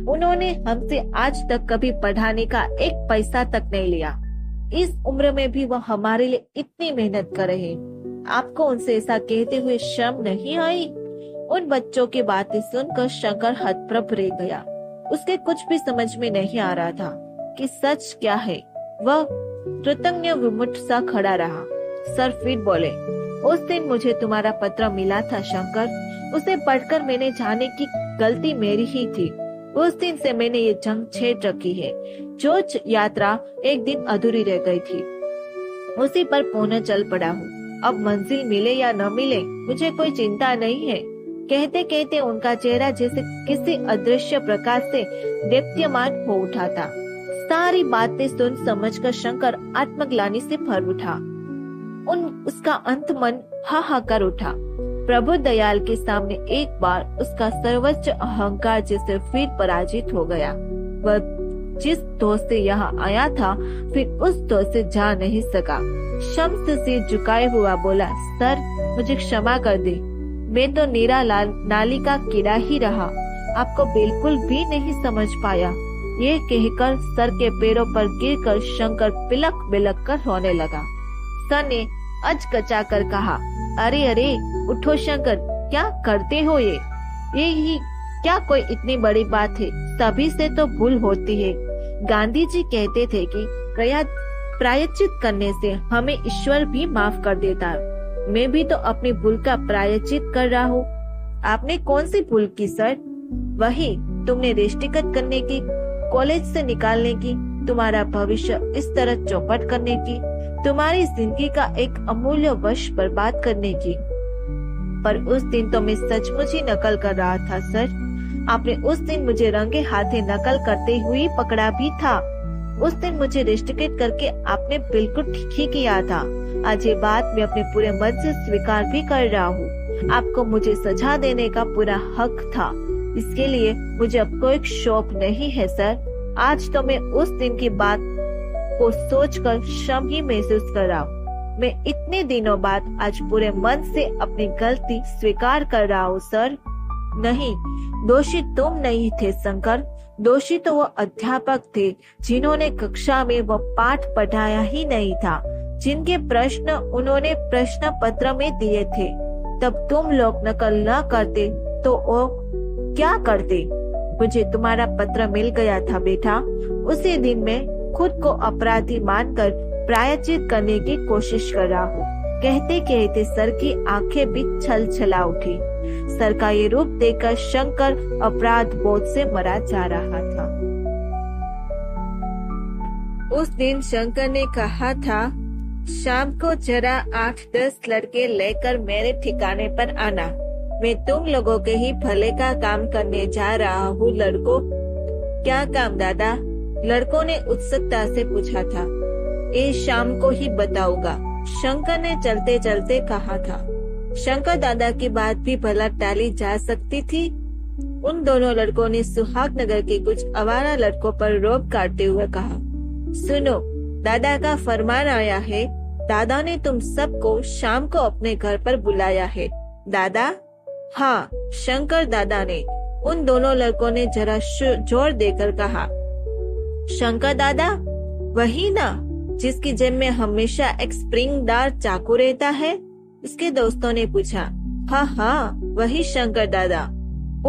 उन्होंने हमसे आज तक कभी पढ़ाने का एक पैसा तक नहीं लिया। इस उम्र में भी वो हमारे लिए इतनी मेहनत कर रहे हैं। आपको उनसे ऐसा कहते हुए शर्म नहीं आई? उन बच्चों की बातें सुनकर शंकर हतप्रभ रह गया। उसके कुछ भी समझ में नहीं आ रहा था कि सच क्या है। वह कृतज्ञ विमुट सा खड़ा रहा। सर फिर बोले, उस दिन मुझे तुम्हारा पत्र मिला था शंकर। उसे पढ़कर मैंने जाने की गलती मेरी ही थी। उस दिन से मैंने ये जंग छेड़ रखी है। जो यात्रा एक दिन अधूरी रह गई थी, उसी पर पुनः चल पड़ा हूँ। अब मंजिल मिले या न मिले मुझे कोई चिंता नहीं है। कहते कहते उनका चेहरा जैसे किसी अदृश्य प्रकाश से दीप्यमान हो उठा था। सारी बातें सुन समझकर शंकर आत्मग्लानि से भर उठा। उसका अंत मन हा कर उठा। प्रभु दयाल के सामने एक बार उसका सर्वोच्च अहंकार जैसे फिर पराजित हो गया। वह जिस दोस्त से यहाँ आया था फिर उस दोस्त से जा नहीं सका। शम्स सिर झुकाए हुआ बोला, सर मुझे क्षमा कर दे। मैं तो नीरा नाली का कीड़ा ही रहा, आपको बिल्कुल भी नहीं समझ पाया। ये कहकर सर के पैरों पर गिरकर शंकर बिलक बिलक कर रोने लगा। सर ने अचकचा कर कहा, अरे अरे उठो शंकर, क्या करते हो ये ही क्या कोई इतनी बड़ी बात है? सभी से तो भूल होती है। गांधी जी कहते थे कि प्रायश्चित करने से हमें ईश्वर भी माफ कर देता है। मैं भी तो अपनी भूल का प्रायश्चित कर रहा हूँ। आपने कौन सी भूल की सर? वही तुमने रिश्तिगत करने की, कॉलेज से निकालने की, तुम्हारा भविष्य इस तरह चौपट करने की, तुम्हारी जिंदगी का एक अमूल्य वर्ष बर्बाद करने की। पर उस दिन तो मैं सचमुच ही नकल कर रहा था सर। आपने उस दिन मुझे रंगे हाथे नकल करते हुए पकड़ा भी था। उस दिन मुझे रिश्तिगत करके आपने बिल्कुल ठीक ही किया था। आज ये बात मैं अपने पूरे मन से स्वीकार भी कर रहा हूँ। आपको मुझे सजा देने का पूरा हक था। इसके लिए मुझे अब कोई शौक नहीं है सर। आज तो मैं उस दिन की बात को सोचकर शर्म ही महसूस कर रहा हूँ। मैं इतने दिनों बाद आज पूरे मन से अपनी गलती स्वीकार कर रहा हूँ सर। नहीं, दोषी तुम नहीं थे शंकर, दोषी तो वो अध्यापक थे जिन्होंने कक्षा में वो पाठ पढ़ाया ही नहीं था, जिनके प्रश्न उन्होंने प्रश्न पत्र में दिए थे। तब तुम लोग नकल न करते तो वो क्या करते? मुझे तुम्हारा पत्र मिल गया था बेटा। उसी दिन मैं खुद को अपराधी मानकर प्रायश्चित करने की कोशिश कर रहा हूँ। कहते कहते सर की आंखें भी छलछला उठी। सर का ये रूप देखकर शंकर अपराध बोध से मरा जा रहा था। उस दिन शंकर ने कहा था, शाम को जरा 8-10 लड़के लेकर मेरे ठिकाने पर आना। मैं तुम लोगों के ही भले का काम करने जा रहा हूँ लड़कों। क्या काम दादा? लड़कों ने उत्सुकता से पूछा था। ये शाम को ही बताऊंगा, शंकर ने चलते चलते कहा था। शंकर दादा की बात भी भला टाली जा सकती थी। उन दोनों लड़कों ने सुहागनगर के कुछ आवारा लड़कों पर रोब काटते हुए कहा, सुनो, दादा का फरमान आया है। दादा ने तुम सबको शाम को अपने घर पर बुलाया है। दादा? हाँ, शंकर दादा ने। उन दोनों लड़कों ने जरा जोर देकर कहा, शंकर दादा? वही ना, जिसकी जेब में हमेशा एक स्प्रिंगदार चाकू रहता है? उसके दोस्तों ने पूछा। हाँ हाँ, वही शंकर दादा।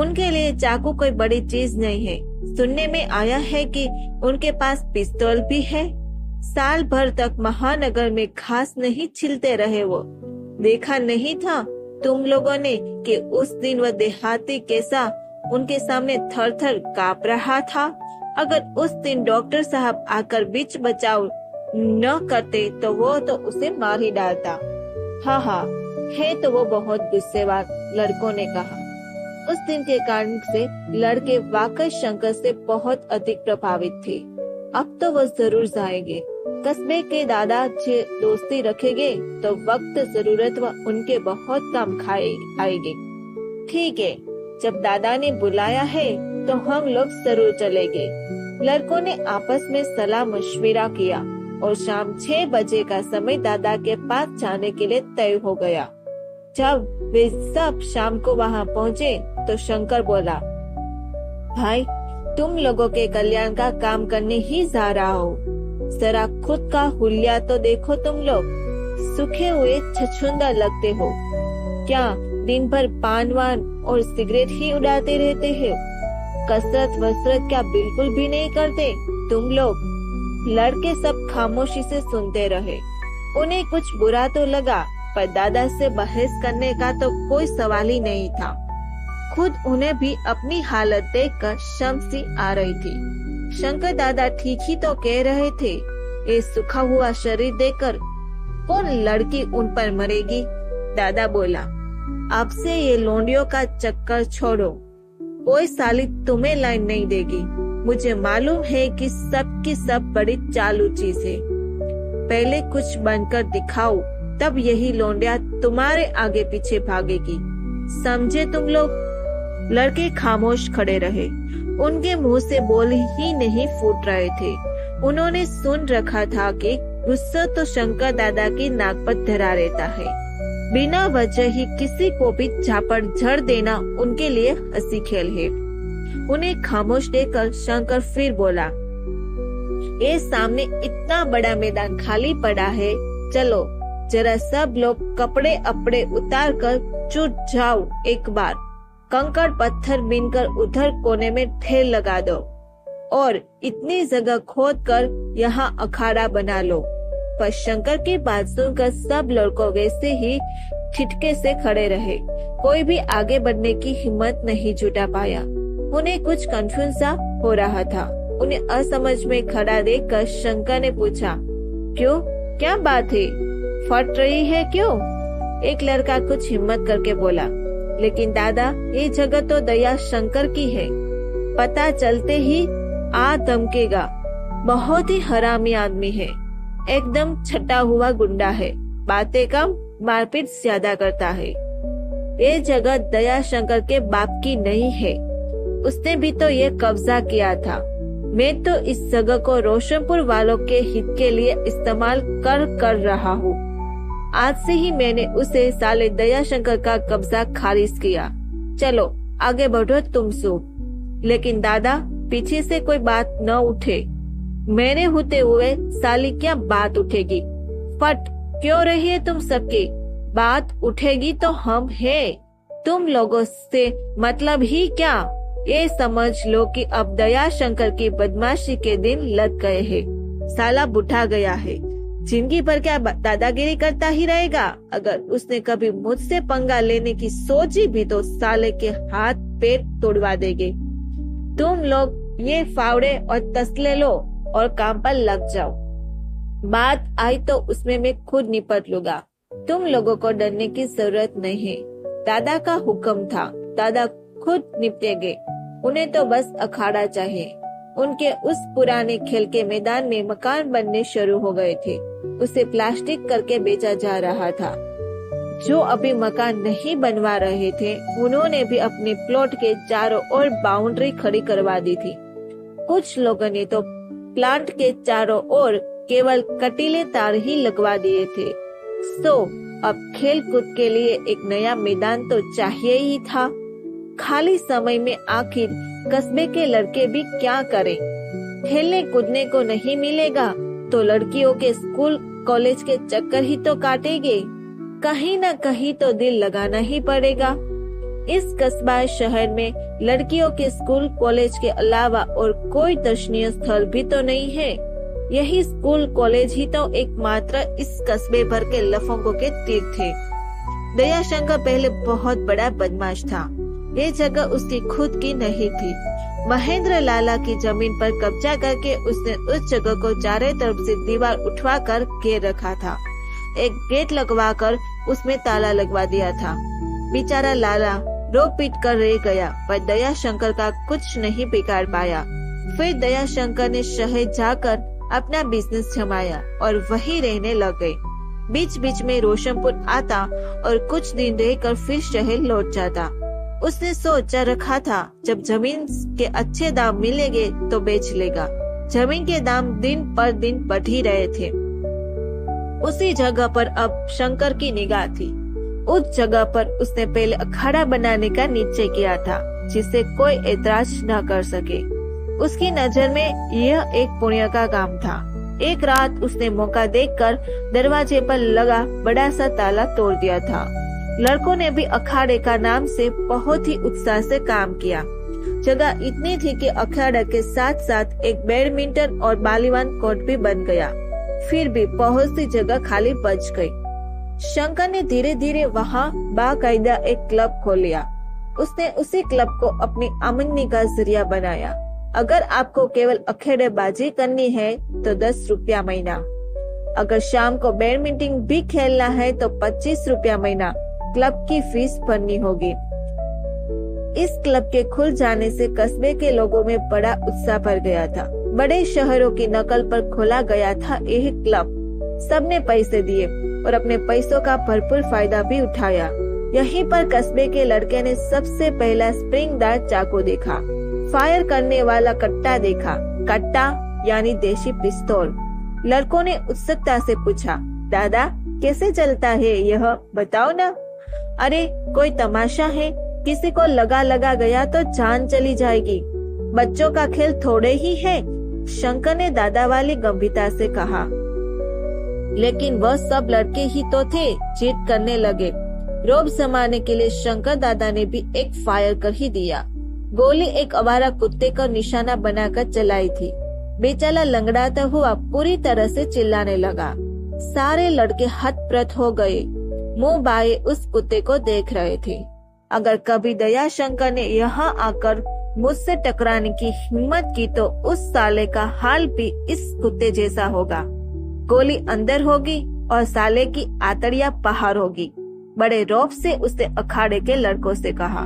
उनके लिए चाकू कोई बड़ी चीज नहीं है। सुनने में आया है कि उनके पास पिस्तौल भी है। साल भर तक महानगर में घास नहीं छिलते रहे वो। देखा नहीं था तुम लोगों ने कि उस दिन वह देहाती कैसा उनके सामने थर थर कांप रहा था। अगर उस दिन डॉक्टर साहब आकर बीच बचाव न करते तो वो तो उसे मार ही डालता। हाँ हाँ, है तो वो बहुत गुस्सेवार, लड़कों ने कहा। उस दिन के कारण से लड़के वाकई शंकर से बहुत अधिक प्रभावित थे। अब तो वो जरूर जाएंगे। कस्बे के दादा से दोस्ती रखेंगे तो वक्त जरूरत व उनके बहुत काम आएंगे। ठीक है, जब दादा ने बुलाया है तो हम लोग जरूर चलेंगे। लड़कों ने आपस में सलाह मशविरा किया और शाम 6 बजे का समय दादा के पास जाने के लिए तय हो गया। जब वे सब शाम को वहाँ पहुँचे तो शंकर बोला, भाई, तुम लोगों के कल्याण का काम करने ही जा रहा हो। जरा खुद का हुलिया तो देखो। तुम लोग सूखे हुए छछूंदर लगते हो। क्या दिन भर पान वान और सिगरेट ही उड़ाते रहते हैं? कसरत वसरत क्या बिल्कुल भी नहीं करते तुम लोग? लड़के सब खामोशी से सुनते रहे। उन्हें कुछ बुरा तो लगा, पर दादा से बहस करने का तो कोई सवाल ही नहीं था। खुद उन्हें भी अपनी हालत देखकर शर्म सी आ रही थी। शंकर दादा ठीक ही तो कह रहे थे। ये सूखा हुआ शरीर देखकर कौन लड़की उन पर मरेगी? दादा बोला, अब से ये लोंडियों का चक्कर छोड़ो। कोई साली तुम्हें लाइन नहीं देगी। मुझे मालूम है कि सब की सब बड़ी चालू चीज है। पहले कुछ बनकर दिखाओ, तब यही लोंडिया तुम्हारे आगे पीछे भागेगी। समझे तुम लोग? लड़के खामोश खड़े रहे। उनके मुंह से बोल ही नहीं फूट रहे थे। उन्होंने सुन रखा था कि गुस्सा तो शंकर दादा की नाक पर धरा रहता है। बिना वजह ही किसी को भी झापड़ झड़ देना उनके लिए हंसी खेल है। उन्हें खामोश देखकर शंकर फिर बोला, ये सामने इतना बड़ा मैदान खाली पड़ा है। चलो जरा सब लोग कपड़े अपड़े उतार कर जुट जाओ। एक बार कंकड़ पत्थर बीनकर उधर कोने में ढेर लगा दो और इतनी जगह खोद कर यहाँ अखाड़ा बना लो। पर शंकर की बात सुनकर सब लड़कों वैसे ही ठिठके से खड़े रहे। कोई भी आगे बढ़ने की हिम्मत नहीं जुटा पाया। उन्हें कुछ कंफ्यूज सा हो रहा था। उन्हें असमझ में खड़ा देखकर शंकर ने पूछा, क्यों, क्या बात है? फट रही है क्यों? एक लड़का कुछ हिम्मत करके बोला, लेकिन दादा, ये जगह तो दया शंकर की है। पता चलते ही आ धमकेगा। बहुत ही हरामी आदमी है। एकदम छटा हुआ गुंडा है। बातें कम, मारपीट ज्यादा करता है। ये जगह दया शंकर के बाप की नहीं है। उसने भी तो ये कब्जा किया था। मैं तो इस जगह को रोशनपुर वालों के हित के लिए इस्तेमाल कर रहा हूँ। आज से ही मैंने उसे साले दया शंकर का कब्जा खारिज किया। चलो आगे बढ़ो तुम सब। लेकिन दादा, पीछे से कोई बात न उठे। मेरे होते हुए साली क्या बात उठेगी? फट क्यों रही है तुम सबकी? बात उठेगी तो हम हैं। तुम लोगों से मतलब ही क्या? ये समझ लो कि अब दया शंकर की बदमाशी के दिन लग गए हैं। साला बुढ़ा गया है। जिंदगी भर क्या दादागिरी करता ही रहेगा? अगर उसने कभी मुझसे पंगा लेने की सोची भी तो साले के हाथ पैर तोड़वा देंगे। तुम लोग ये फावड़े और तसले लो और काम पर लग जाओ। बात आई तो उसमें मैं खुद निपट लूंगा। तुम लोगों को डरने की जरूरत नहीं है। दादा का हुक्म था, दादा खुद निपटेंगे। उन्हें तो बस अखाड़ा चाहिए। उनके उस पुराने खेल के मैदान में मकान बनने शुरू हो गए थे। उसे प्लास्टिक करके बेचा जा रहा था। जो अभी मकान नहीं बनवा रहे थे, उन्होंने भी अपने प्लॉट के चारों ओर बाउंड्री खड़ी करवा दी थी। कुछ लोगों ने तो प्लांट के चारों ओर केवल कटीले तार ही लगवा दिए थे। अब खेल कूद के लिए एक नया मैदान तो चाहिए ही था। खाली समय में आखिर कस्बे के लड़के भी क्या करें? खेलने कूदने को नहीं मिलेगा तो लड़कियों के स्कूल कॉलेज के चक्कर ही तो काटेंगे। कहीं न कहीं तो दिल लगाना ही पड़ेगा। इस कस्बा शहर में लड़कियों के स्कूल कॉलेज के अलावा और कोई दर्शनीय स्थल भी तो नहीं है। यही स्कूल कॉलेज ही तो एकमात्र इस कस्बे भर के लफंगों के तीर थे। दयाशंकर पहले बहुत बड़ा बदमाश था। ये जगह उसकी खुद की नहीं थी। महेंद्र लाला की जमीन पर कब्जा करके उसने उस जगह को चारों तरफ से दीवार उठवा कर घेर रखा था। एक गेट लगवा कर उसमें ताला लगवा दिया था। बेचारा लाला रो पीट कर रह गया, पर दयाशंकर का कुछ नहीं बिगाड़ पाया। फिर दयाशंकर ने शहर जाकर अपना बिजनेस जमाया और वहीं रहने लग गए। बीच बीच में रोशनपुर आता और कुछ दिन रहकर फिर शहर लौट जाता। उसने सोचा रखा था जब जमीन के अच्छे दाम मिलेंगे तो बेच लेगा। जमीन के दाम दिन पर दिन बढ़ ही रहे थे। उसी जगह पर अब शंकर की निगाह थी। उस जगह पर उसने पहले अखाड़ा बनाने का निश्चय किया था, जिसे कोई ऐतराज न कर सके। उसकी नजर में यह एक पुण्य का काम था। एक रात उसने मौका देखकर दरवाजे पर लगा बड़ा सा ताला तोड़ दिया था। लड़कों ने भी अखाड़े का नाम से बहुत ही उत्साह से काम किया। जगह इतनी थी कि अखाड़े के साथ साथ एक बैडमिंटन और बालीवान कोर्ट भी बन गया। फिर भी बहुत सी जगह खाली बच गई। शंकर ने धीरे धीरे वहाँ बाकायदा एक क्लब खोल लिया। उसने उसी क्लब को अपनी आमदनी का जरिया बनाया। अगर आपको केवल अखेड़ेबाजी करनी है तो 10 रुपया महीना। अगर शाम को बैडमिंटन भी खेलना है तो 25 रुपया महीना क्लब की फीस भरनी होगी। इस क्लब के खुल जाने से कस्बे के लोगों में बड़ा उत्साह भर गया था। बड़े शहरों की नकल पर खोला गया था यह क्लब। सबने पैसे दिए और अपने पैसों का भरपूर फायदा भी उठाया। यहीं पर कस्बे के लड़के ने सबसे पहला स्प्रिंगदार चाकू देखा, फायर करने वाला कट्टा देखा। कट्टा यानी देशी पिस्तौल। लड़कों ने उत्सुकता से पूछा, दादा कैसे चलता है यह, बताओ ना। अरे कोई तमाशा है, किसी को लगा गया तो जान चली जाएगी। बच्चों का खेल थोड़े ही है, शंकर ने दादा वाली गंभीरता से कहा। लेकिन वह सब लड़के ही तो थे, जिद करने लगे। रोब जमाने के लिए शंकर दादा ने भी एक फायर कर ही दिया। गोली एक आवारा कुत्ते का निशाना बनाकर चलाई थी। बेचारा लंगड़ाता हुआ पूरी तरह से चिल्लाने लगा। सारे लड़के हतप्रत हो गए, मुंह बाए उस कुत्ते को देख रहे थे। अगर कभी दयाशंकर ने यहाँ आकर मुझसे टकराने की हिम्मत की तो उस साले का हाल भी इस कुत्ते जैसा होगा। गोली अंदर होगी और साले की आतड़ियां बाहर होगी। बड़े रौब से उसने अखाड़े के लड़कों से कहा।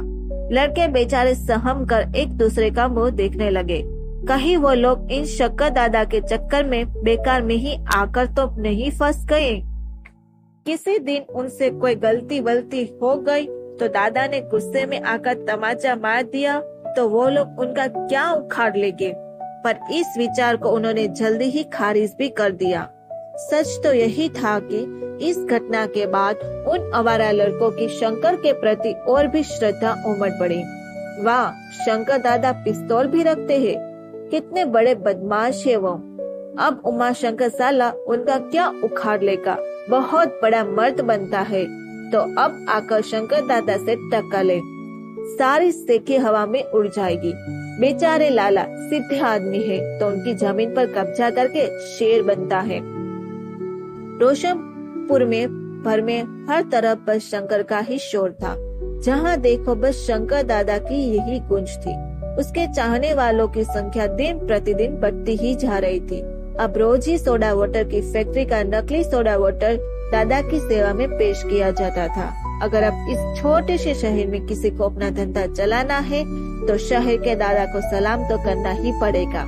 लड़के बेचारे सहम कर एक दूसरे का मुंह देखने लगे। कहीं वो लोग इन शक्कर दादा के चक्कर में बेकार में ही आकर तो नहीं फंस गए। किसी दिन उनसे कोई गलती वलती हो गई तो दादा ने गुस्से में आकर तमाचा मार दिया तो वो लोग उनका क्या उखाड़ लेंगे। पर इस विचार को उन्होंने जल्दी ही खारिज भी कर दिया। सच तो यही था कि इस घटना के बाद उन आवारा लड़कों की शंकर के प्रति और भी श्रद्धा उमड़ पड़ी। वाह, शंकर दादा पिस्तौल भी रखते हैं, कितने बड़े बदमाश है वो। अब उमा शंकर साला उनका क्या उखाड़ लेगा, बहुत बड़ा मर्द बनता है तो अब आकर शंकर दादा से टक्कर ले, सारी सेके हवा में उड़ जाएगी। बेचारे लाला सीधे आदमी है तो उनकी जमीन पर कब्जा करके शेर बनता है। रोशनपुर में भर में हर तरफ बस शंकर का ही शोर था। जहाँ देखो बस शंकर दादा की यही गूंज थी। उसके चाहने वालों की संख्या दिन प्रतिदिन बढ़ती ही जा रही थी। अब रोज ही सोडा वाटर की फैक्ट्री का नकली सोडा वाटर दादा की सेवा में पेश किया जाता था। अगर अब इस छोटे से शहर में किसी को अपना धंधा चलाना है तो शहर के दादा को सलाम तो करना ही पड़ेगा।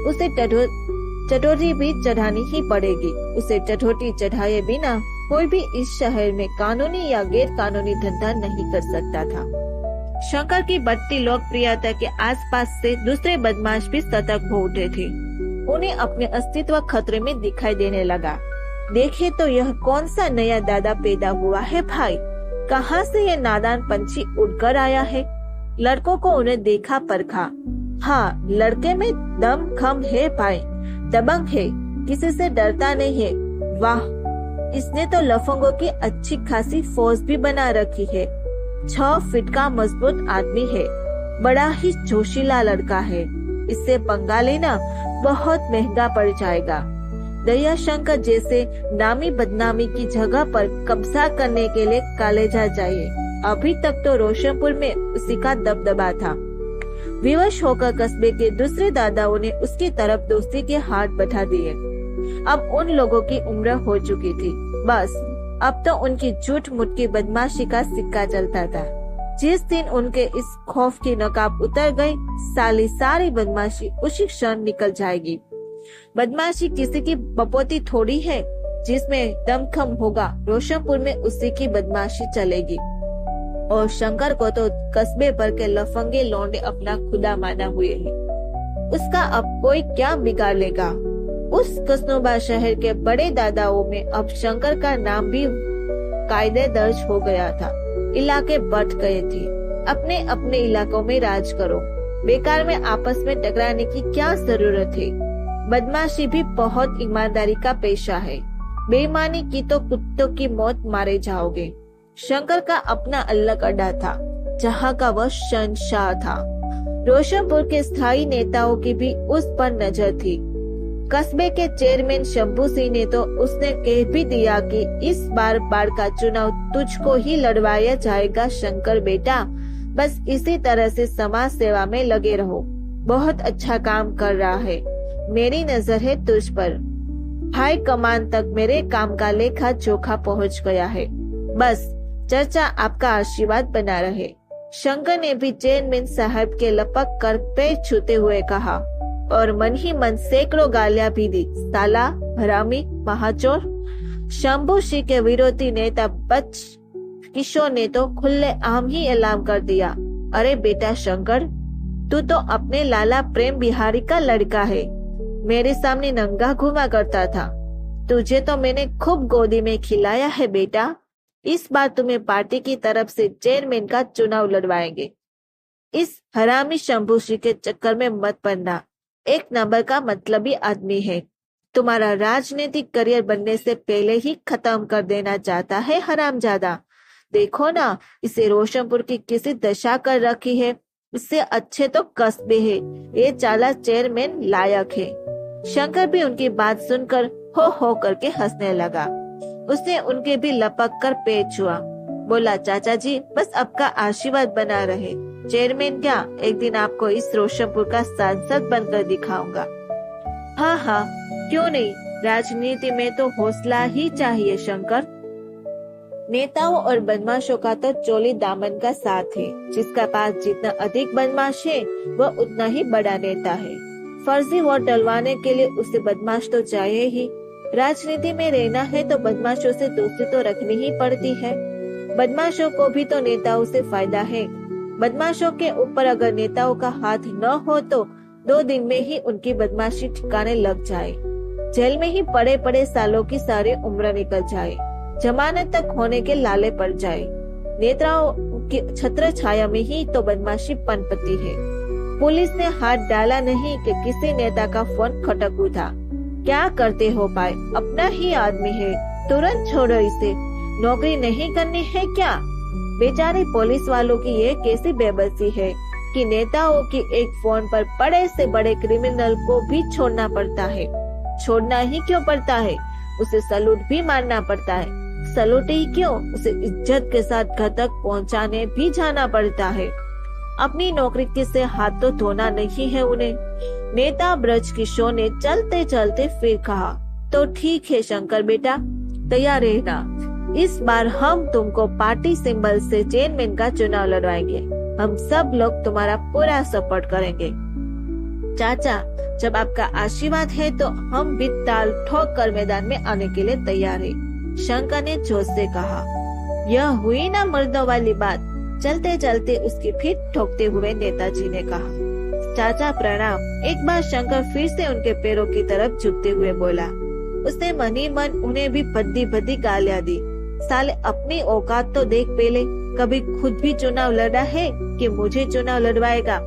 उसे चटोरी भी चढ़ानी ही पड़ेगी। उसे चटोरी चढ़ाए बिना कोई भी इस शहर में कानूनी या गैर कानूनी धंधा नहीं कर सकता था। शंकर की बढ़ती लोकप्रियता के आसपास से दूसरे बदमाश भी सतर्क हो उठे थे। उन्हें अपने अस्तित्व खतरे में दिखाई देने लगा। देखे तो यह कौन सा नया दादा पैदा हुआ है भाई, कहाँ से ये नादान पंछी उड़कर आया है। लड़कों को उन्हें देखा परखा। हाँ, लड़के में दम खम है भाई, दबंग है, किसी से डरता नहीं है। वाह, इसने तो लफंगों की अच्छी खासी फौज भी बना रखी है। 6 फीट का मजबूत आदमी है, बड़ा ही जोशीला लड़का है। इससे पंगा लेना बहुत महंगा पड़ जाएगा। दया शंकर जैसे नामी बदनामी की जगह पर कब्जा करने के लिए कलेजा चाहिए। अभी तक तो रोशनपुर में उसी का दबदबा था। विवश होकर कस्बे के दूसरे दादाओं ने उसकी तरफ दोस्ती के हाथ बढ़ा दिए। अब उन लोगों की उम्र हो चुकी थी। बस अब तो उनकी झूठ मूठ की बदमाशी का सिक्का चलता था। जिस दिन उनके इस खौफ की नकाब उतर गई, सारी बदमाशी उसी क्षण निकल जाएगी। बदमाशी किसी की बपोती थोड़ी है। जिसमें दमखम होगा, रोशनपुर में उसी की बदमाशी चलेगी। और शंकर को तो कस्बे भर के लफंगे लौंडे अपना खुदा माना हुए हैं। उसका अब कोई क्या बिगाड़ लेगा। उस कस्नोबा शहर के बड़े दादाओं में अब शंकर का नाम भी कायदे दर्ज हो गया था। इलाके बट गए थे। अपने अपने इलाकों में राज करो। बेकार में आपस में टकराने की क्या जरूरत है। बदमाशी भी बहुत ईमानदारी का पेशा है। बेईमानी की तो कुत्तों की मौत मारे जाओगे। शंकर का अपना अलग अड्डा था, जहाँ का वह शहंशाह था। रोशनपुर के स्थायी नेताओं की भी उस पर नजर थी। कस्बे के चेयरमैन शंभू सिंह ने तो उसने कह भी दिया कि इस बार का चुनाव तुझको ही लड़वाया जाएगा शंकर बेटा। बस इसी तरह से समाज सेवा में लगे रहो। बहुत अच्छा काम कर रहा है। मेरी नजर है तुझ पर। हाई कमान तक मेरे काम का लेखा जोखा पहुंच गया है। बस चर्चा आपका आशीर्वाद बना रहे। शंकर ने भी चेयरमैन साहब के लपक कर पैर छूते हुए कहा और मन ही मन सैकड़ों गालियां भी दी। साला, हरामी, महाचोर। शंभू सिंह के विरोधी नेता बच किशोर ने तो खुले आम ही ऐलान कर दिया, अरे बेटा शंकर, तू तो अपने लाला प्रेम बिहारी का लड़का है। मेरे सामने नंगा घुमा करता था। तुझे तो मैंने खूब गोदी में खिलाया है बेटा। इस बार तुम्हें पार्टी की तरफ से चेयरमैन का चुनाव लड़वाएंगे। इस हरामी शंभू सिंह के चक्कर में मत पड़ना। एक नंबर का मतलबी आदमी है। तुम्हारा राजनीतिक करियर बनने से पहले ही खत्म कर देना चाहता है हरामजादा। देखो ना, इसे रोशनपुर की किसी दशा कर रखी है। इससे अच्छे तो कस्बे है। ये चाला चेयरमैन लायक है। शंकर भी उनकी बात सुनकर हो करके हंसने लगा। उसने उनके भी लपक कर पैर छुआ। बोला, चाचा जी, बस आपका आशीर्वाद बना रहे। चेयरमैन क्या, एक दिन आपको इस रोशनपुर का सांसद बनकर दिखाऊंगा। हाँ, क्यों नहीं। राजनीति में तो हौसला ही चाहिए शंकर। नेताओं और बदमाशों का तो चोली दामन का साथ है। जिसका पास जितना अधिक बदमाश है, वह उतना ही बड़ा नेता है। फर्जी वोट डलवाने के लिए उसे बदमाश तो चाहिए ही। राजनीति में रहना है तो बदमाशों से दोस्ती तो रखनी ही पड़ती है। बदमाशों को भी तो नेताओं से फायदा है। बदमाशों के ऊपर अगर नेताओं का हाथ न हो तो 2 दिन में ही उनकी बदमाशी ठिकाने लग जाए। जेल में ही पड़े पड़े सालों की सारी उम्र निकल जाए। जमानत तक होने के लाले पड़ जाए। नेताओं की छत्र छाया में ही तो बदमाशी पनपती है। पुलिस ने हाथ डाला नहीं कि किसी नेता का फोन खटक उठा। क्या करते हो पाए, अपना ही आदमी है, तुरंत छोड़ो इसे। नौकरी नहीं करनी है क्या? बेचारे पुलिस वालों की ये कैसी बेबसी है कि नेताओं की एक फोन पर बड़े से बड़े क्रिमिनल को भी छोड़ना पड़ता है। छोड़ना ही क्यों पड़ता है? उसे सलूट भी मारना पड़ता है। सलूट ही क्यों, उसे इज्जत के साथ घर तक पहुंचाने भी जाना पड़ता है। अपनी नौकरी से हाथ तो धोना नहीं है उन्हें। नेता ब्रज किशोर ने चलते चलते फिर कहा, तो ठीक है शंकर बेटा, तैयार रहना। इस बार हम तुमको पार्टी सिंबल से चेयरमैन का चुनाव लड़वाएंगे। हम सब लोग तुम्हारा पूरा सपोर्ट करेंगे। चाचा, जब आपका आशीर्वाद है तो हम भी ताल ठोक कर मैदान में आने के लिए तैयार है, शंकर ने जोश से कहा। यह हुई ना मर्दों वाली बात। चलते चलते उसकी पीठ ठोकते हुए नेताजी ने कहा, चाचा प्रणाम। एक बार शंकर फिर से उनके पैरों की तरफ झुकते हुए बोला। उसने मन ही मन उन्हें भी भद्दी भद्दी गालियां दी। साले, अपनी औकात तो देख पहले। कभी खुद भी चुनाव लड़ा है कि मुझे चुनाव लड़वाएगा?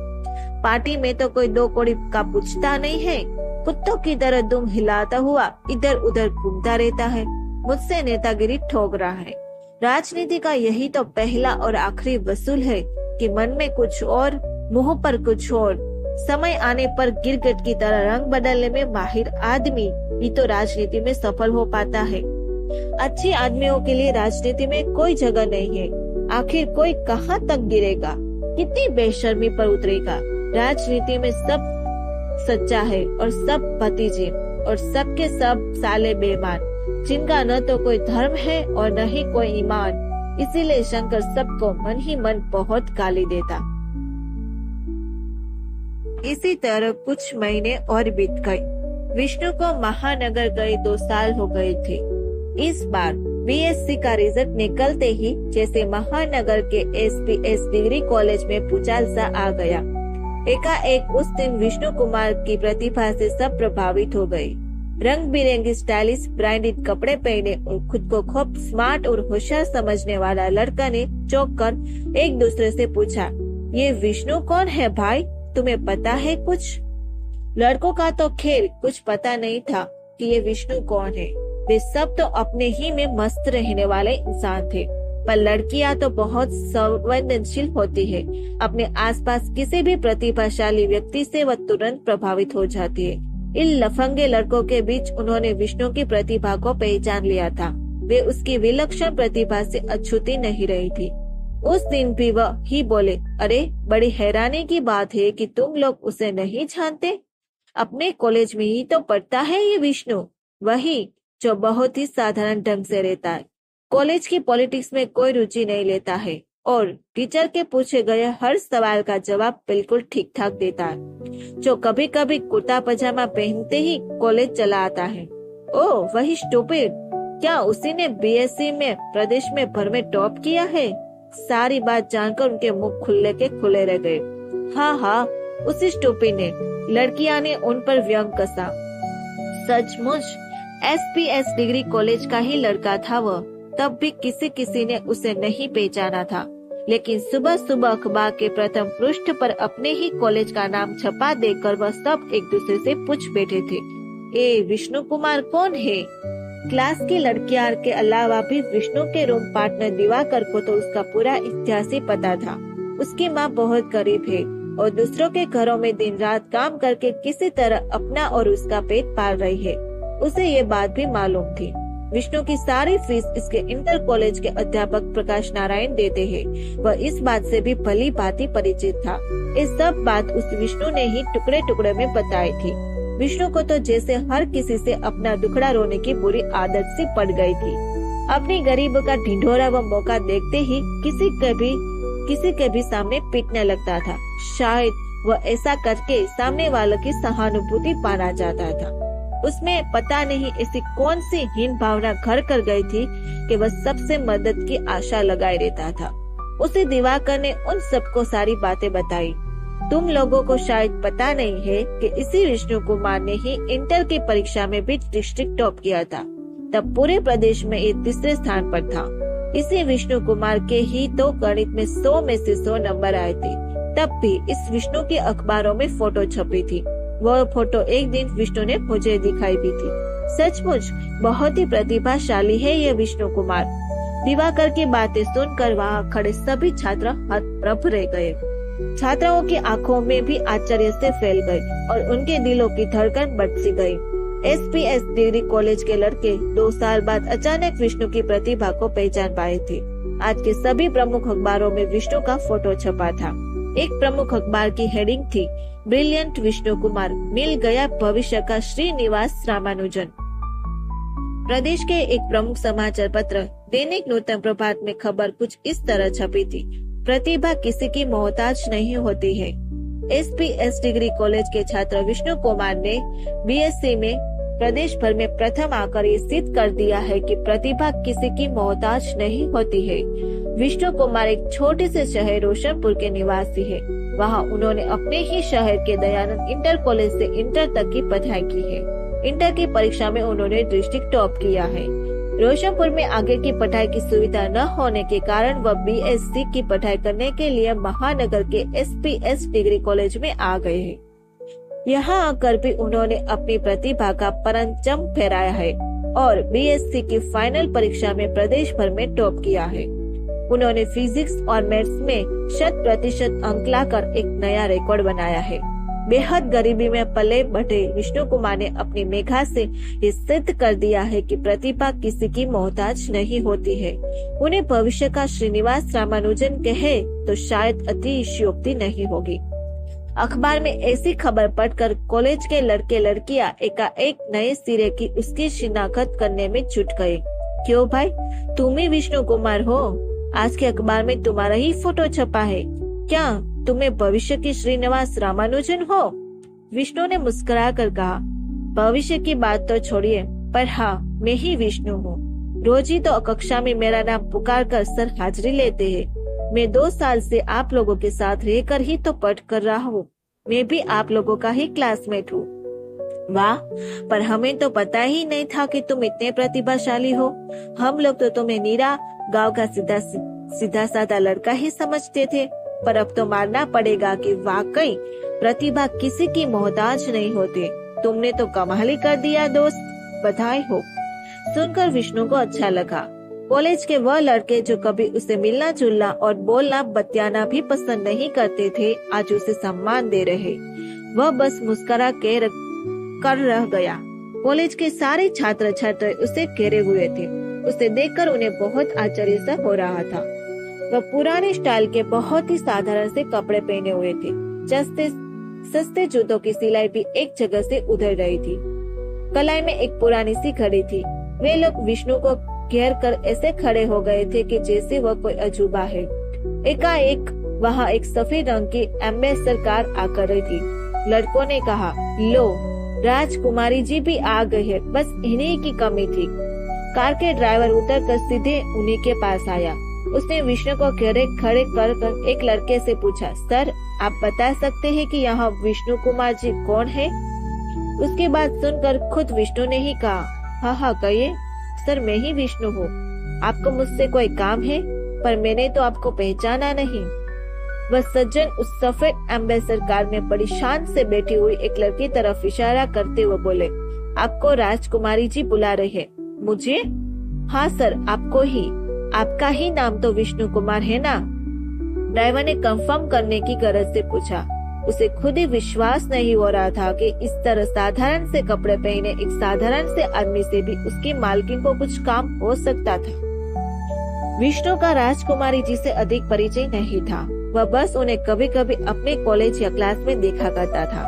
पार्टी में तो कोई दो कौड़ी का पूछता नहीं है। कुत्तों की तरह दुम हिलाता हुआ इधर उधर घूमता रहता है। मुझसे नेतागिरी ठोक रहा है। राजनीति का यही तो पहला और आखिरी वसूल है कि मन में कुछ और, मुंह पर कुछ और। समय आने पर गिरगिट की तरह रंग बदलने में माहिर आदमी ही तो राजनीति में सफल हो पाता है। अच्छे आदमियों के लिए राजनीति में कोई जगह नहीं है। आखिर कोई कहाँ तक गिरेगा, कितनी बेशर्मी पर उतरेगा। राजनीति में सब सच्चा है और सब भतीजे और सबके सब साले बेईमान, जिनका न तो कोई धर्म है और न ही कोई ईमान। इसीलिए शंकर सबको मन ही मन बहुत गाली देता। इसी तरह कुछ महीने और बीत गए। विष्णु को महानगर गए 2 साल हो गए थे। इस बार बीएससी का रिजल्ट निकलते ही जैसे महानगर के एसपीएस डिग्री कॉलेज में भूचाल सा आ गया। एकाएक उस दिन विष्णु कुमार की प्रतिभा से सब प्रभावित हो गए। रंग बिरंगी स्टाइलिश ब्रांडेड कपड़े पहने और खुद को खूब स्मार्ट और होशियार समझने वाला लड़का ने चौंक कर एक दूसरे से पूछा, ये विष्णु कौन है भाई, तुम्हें पता है कुछ? लड़कों का तो खैर कुछ पता नहीं था कि ये विष्णु कौन है। वे सब तो अपने ही में मस्त रहने वाले इंसान थे। पर लड़कियां तो बहुत संवेदनशील होती है। अपने आसपास किसी भी प्रतिभाशाली व्यक्ति से वह तुरंत प्रभावित हो जाती है। इन लफंगे लड़कों के बीच उन्होंने विष्णु की प्रतिभा को पहचान लिया था। वे उसकी विलक्षण प्रतिभा से अछूती नहीं रही थी। उस दिन भी वह ही बोले, अरे बड़ी हैरानी की बात है कि तुम लोग उसे नहीं जानते। अपने कॉलेज में ही तो पढ़ता है ये विष्णु, वही जो बहुत ही साधारण ढंग से रहता है। कॉलेज की पॉलिटिक्स में कोई रुचि नहीं लेता है और टीचर के पूछे गए हर सवाल का जवाब बिल्कुल ठीक ठाक देता है। जो कभी कभी कुर्ता पजामा पहनते ही कॉलेज चला आता है। ओह वही स्टूपिड, क्या उसी ने बीएससी में प्रदेश में भर में टॉप किया है? सारी बात जानकर उनके मुख खुले के खुले रह गए। हाँ, उसी स्टूपिड ने। लड़कियां ने उन पर व्यंग कसा। सचमुच एसपीएस डिग्री कॉलेज का ही लड़का था वह। तब भी किसी ने उसे नहीं पहचाना था। लेकिन सुबह सुबह अखबार के प्रथम पृष्ठ पर अपने ही कॉलेज का नाम छपा देकर वह सब एक दूसरे से पूछ बैठे थे, ए विष्णु कुमार कौन है? क्लास की लड़कियां के अलावा भी विष्णु के रूम पार्टनर दिवाकर को तो उसका पूरा इतिहास ही पता था। उसकी माँ बहुत गरीब है और दूसरों के घरों में दिन रात काम करके किसी तरह अपना और उसका पेट पाल रही है। उसे ये बात भी मालूम थी। विष्णु की सारी फीस इसके इंटर कॉलेज के अध्यापक प्रकाश नारायण देते हैं। वह इस बात से भी भली भांति परिचित था। ये सब बात उस विष्णु ने ही टुकड़े टुकड़े में बताई थी। विष्णु को तो जैसे हर किसी से अपना दुखड़ा रोने की बुरी आदत सी पड़ गई थी। अपनी गरीब का ढिंढोरा व मौका देखते ही किसी के भी सामने पीटने लगता था। शायद वह ऐसा करके सामने वालों की सहानुभूति पाना चाहता था। उसमें पता नहीं ऐसी कौन सी हीन भावना घर कर गई थी कि वह सबसे मदद की आशा लगाए रहता था। उसे दिवाकर ने उन सबको सारी बातें बताई। तुम लोगों को शायद पता नहीं है कि इसी विष्णु कुमार ने ही इंटर की परीक्षा में भी डिस्ट्रिक्ट टॉप किया था। तब पूरे प्रदेश में ये तीसरे स्थान पर था। इसी विष्णु कुमार के ही तो गणित में 100 में से 100 नंबर आए थे। तब भी इस विष्णु की अखबारों में फोटो छपी थी। वह फोटो एक दिन विष्णु ने मुझे दिखाई भी थी। सचमुच बहुत ही प्रतिभाशाली है ये विष्णु कुमार। दिवाकर की बातें सुनकर वहाँ खड़े सभी छात्र हतप्रभ रह गए। छात्राओं की आंखों में भी आश्चर्य से फैल गई और उनके दिलों की धड़कन बढ़ सी गई। SPS डिग्री कॉलेज के लड़के 2 साल बाद अचानक विष्णु की प्रतिभा को पहचान पाए थे। आज के सभी प्रमुख अखबारों में विष्णु का फोटो छपा था। एक प्रमुख अखबार की हेडिंग थी, ब्रिलियंट विष्णु कुमार, मिल गया भविष्य का श्रीनिवास रामानुजन। प्रदेश के एक प्रमुख समाचार पत्र दैनिक नूतन प्रभात में खबर कुछ इस तरह छपी थी, प्रतिभा किसी की मोहताज नहीं होती है। SPS डिग्री कॉलेज के छात्र विष्णु कुमार ने BSc में प्रदेश भर में प्रथम आकर ये सिद्ध कर दिया है कि प्रतिभा किसी की मोहताज नहीं होती है। विष्णु कुमार एक छोटे से शहर रोशनपुर के निवासी है। वहाँ उन्होंने अपने ही शहर के दयानंद इंटर कॉलेज से इंटर तक की पढ़ाई की है। इंटर की परीक्षा में उन्होंने डिस्ट्रिक्ट टॉप किया है। रोशनपुर में आगे की पढ़ाई की सुविधा न होने के कारण वह BSc की पढ़ाई करने के लिए महानगर के SPS डिग्री कॉलेज में आ गए हैं। यहाँ आकर भी उन्होंने अपनी प्रतिभा का परचम फहराया है और BSc की फाइनल परीक्षा में प्रदेश भर में टॉप किया है। उन्होंने फिजिक्स और मैथ्स में 100% अंक लाकर एक नया रिकॉर्ड बनाया है। बेहद गरीबी में पले बढ़े विष्णु कुमार ने अपनी मेघा से ये सिद्ध कर दिया है कि प्रतिभा किसी की मोहताज नहीं होती है। उन्हें भविष्य का श्रीनिवास रामानुजन कहे तो शायद अतिशयोक्ति नहीं होगी। अखबार में ऐसी खबर पढ़कर कॉलेज के लड़के लड़कियां एकाएक नए सिरे की उसकी शिनाख्त करने में जुट गए। क्यों भाई, तुम ही विष्णु कुमार हो? आज के अखबार में तुम्हारा ही फोटो छपा है। क्या तुम्हें भविष्य की श्रीनिवास रामानुजन हो? विष्णु ने मुस्कुरा कर कहा, भविष्य की बात तो छोड़िए, पर हाँ, मैं ही विष्णु हूँ। रोज ही तो कक्षा में मेरा नाम पुकार कर सर हाजिरी लेते हैं। मैं 2 साल से आप लोगों के साथ रहकर ही तो पढ़ कर रहा हूँ। मैं भी आप लोगों का ही क्लासमेट हूँ। वाह, पर हमें तो पता ही नहीं था कि तुम इतने प्रतिभाशाली हो। हम लोग तो तुम्हें नीरा गांव का सीधा साधा लड़का ही समझते थे, पर अब तो मानना पड़ेगा कि वाकई प्रतिभा किसी की मोहताज नहीं होती। तुमने तो कमाल ही कर दिया दोस्त, बधाई हो। सुनकर विष्णु को अच्छा लगा। कॉलेज के वह लड़के जो कभी उसे मिलना जुलना और बोलना बतियाना भी पसंद नहीं करते थे, आज उसे सम्मान दे रहे। वह बस मुस्कुरा के कर रह गया। कॉलेज के सारे छात्र छात्र उसे घेरे हुए थे। उसे देखकर उन्हें बहुत आश्चर्य सा हो रहा था। वह पुराने स्टाइल के बहुत ही साधारण से कपड़े पहने हुए थे। सस्ते जूतों की सिलाई भी एक जगह से उधर रही थी। कलाई में एक पुरानी सी घड़ी थी। वे लोग विष्णु को घेर कर ऐसे खड़े हो गए थे कि जैसे वह कोई अजूबा है। एकाएक वहाँ एक सफेद रंग की एम्बेसडर कार आकर रही थी। लड़कों ने कहा, लो, राजकुमारी जी भी आ गई है, बस इन्हीं की कमी थी। कार के ड्राइवर उतरकर सीधे उन्हीं के पास आया। उसने विष्णु को घेरे खड़े कर एक लड़के से पूछा, सर, आप बता सकते हैं कि यहाँ विष्णु कुमार जी कौन है? उसकी बात सुनकर खुद विष्णु ने ही कहा, हाँ, कहिए सर, मैं ही विष्णु हूँ। आपको मुझसे कोई काम है? पर मैंने तो आपको पहचाना नहीं। वह सज्जन उस सफेद एम्बेसडर कार में बड़ी शान से बैठी हुई एक लड़की तरफ इशारा करते हुए बोले, आपको राजकुमारी जी बुला रहे हैं। मुझे? हाँ सर, आपको ही। आपका ही नाम तो विष्णु कुमार है ना? ड्राइवर ने कंफर्म करने की गरज से पूछा। उसे खुद ही विश्वास नहीं हो रहा था कि इस तरह साधारण से कपड़े पहने एक साधारण से आदमी से भी उसकी मालकिन को कुछ काम हो सकता था। विष्णु का राजकुमारी जी से अधिक परिचय नहीं था। वह बस उन्हें कभी कभी अपने कॉलेज या क्लास में देखा करता था।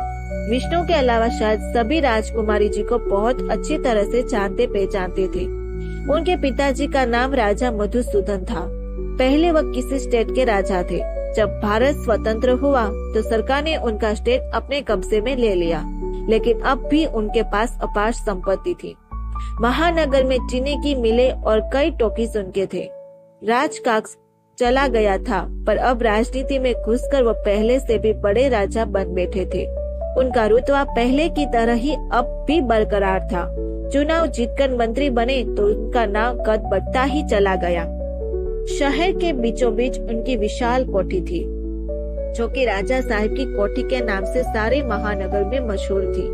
विष्णु के अलावा शायद सभी राजकुमारी जी को बहुत अच्छी तरह से जानते पहचानते थे। उनके पिताजी का नाम राजा मधुसूदन था। पहले वह किसी स्टेट के राजा थे। जब भारत स्वतंत्र हुआ तो सरकार ने उनका स्टेट अपने कब्जे में ले लिया, लेकिन अब भी उनके पास अपार संपत्ति थी। महानगर में चीनी की मिलें और कई टॉकीज उनके थे। राजकाज चला गया था, पर अब राजनीति में घुसकर वह पहले से भी बड़े राजा बन बैठे थे। उनका रुतबा पहले की तरह ही अब भी बरकरार था। चुनाव जीतकर मंत्री बने तो उनका नाम कद बढ़ता ही चला गया। शहर के बीचों बीच उनकी विशाल कोठी थी, जो कि राजा साहब की कोठी के नाम से सारे महानगर में मशहूर थी।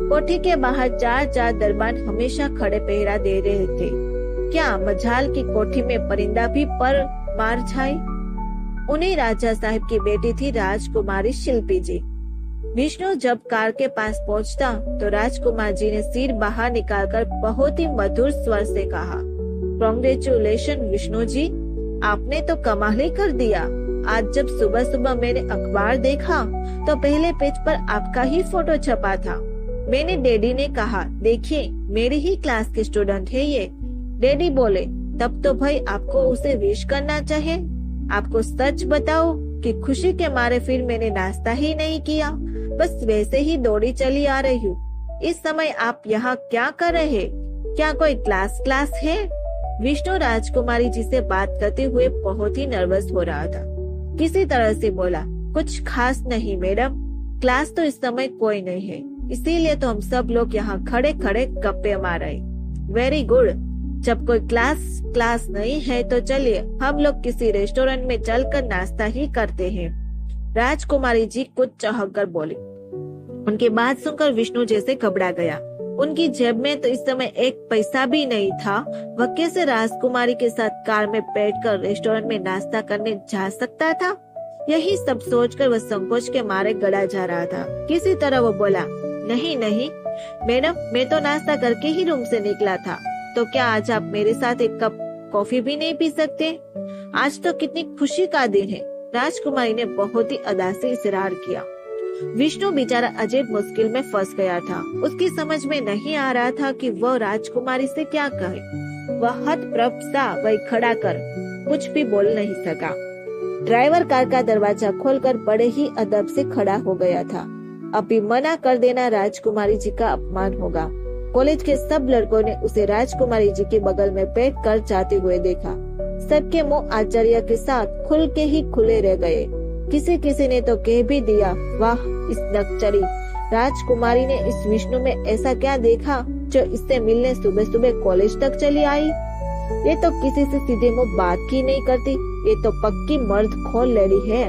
कोठी के बाहर 4 दरबान हमेशा खड़े पहरा दे रहे थे। क्या मजाल की कोठी में परिंदा भी पर मार जाए। उन्हीं राजा साहब की बेटी थी राजकुमारी शिल्पी जी। विष्णु जब कार के पास पहुंचता तो राजकुमार जी ने सिर बाहर निकालकर बहुत ही मधुर स्वर से कहा, कांग्रेचुलेशन विष्णु जी, आपने तो कमाल ही कर दिया। आज जब सुबह सुबह मैंने अखबार देखा तो पहले पेज पर आपका ही फोटो छपा था। मैंने डैडी ने कहा, देखिए मेरी ही क्लास के स्टूडेंट है ये। डैडी बोले, तब तो भाई आपको उसे विश करना चाहिए। आपको सच बताओ कि खुशी के मारे फिर मैंने नाश्ता ही नहीं किया, बस वैसे ही दौड़ी चली आ रही हूँ। इस समय आप यहाँ क्या कर रहे हैं? क्या कोई क्लास है? विष्णु राजकुमारी जी से बात करते हुए बहुत ही नर्वस हो रहा था। किसी तरह से बोला, कुछ खास नहीं मैडम, क्लास तो इस समय कोई नहीं है, इसीलिए तो हम सब लोग यहाँ खड़े खड़े गप्पे मार रहे। वेरी गुड, जब कोई क्लास नहीं है तो चलिए हम लोग किसी रेस्टोरेंट में चलकर नाश्ता ही करते हैं। राजकुमारी जी कुछ चहक कर बोली। उनकी बात सुनकर विष्णु जैसे घबरा गया। उनकी जेब में तो इस समय एक पैसा भी नहीं था। वह कैसे राजकुमारी के साथ कार में बैठकर रेस्टोरेंट में नाश्ता करने जा सकता था? यही सब सोचकर वह संकोच के मारे गड़ा जा रहा था। किसी तरह वो बोला, नहीं मैडम, मैं तो नाश्ता करके ही रूम से निकला था। तो क्या आज आप मेरे साथ एक कप कॉफी भी नहीं पी सकते? आज तो कितनी खुशी का दिन है। राजकुमारी ने बहुत ही अदा से इजहार किया। विष्णु बेचारा अजीब मुश्किल में फंस गया था। उसकी समझ में नहीं आ रहा था कि वह राजकुमारी से क्या कहे। वह हतप्रभ सा वही खड़ा कर कुछ भी बोल नहीं सका। ड्राइवर कार का दरवाजा खोलकर बड़े ही अदब से खड़ा हो गया था। अभी मना कर देना राजकुमारी जी का अपमान होगा। कॉलेज के सब लड़कों ने उसे राजकुमारी जी के बगल में बैठकर जाते हुए देखा। सबके मुंह आश्चर्य के साथ खुल के ही खुले रह गए। किसी ने तो कह भी दिया, वाह इस नकचरी राजकुमारी ने इस विष्णु में ऐसा क्या देखा जो इससे मिलने सुबह सुबह कॉलेज तक चली आई। ये तो किसी से सीधे मुंह बात की नहीं करती, ये तो पक्की मर्द खोल लेडी है।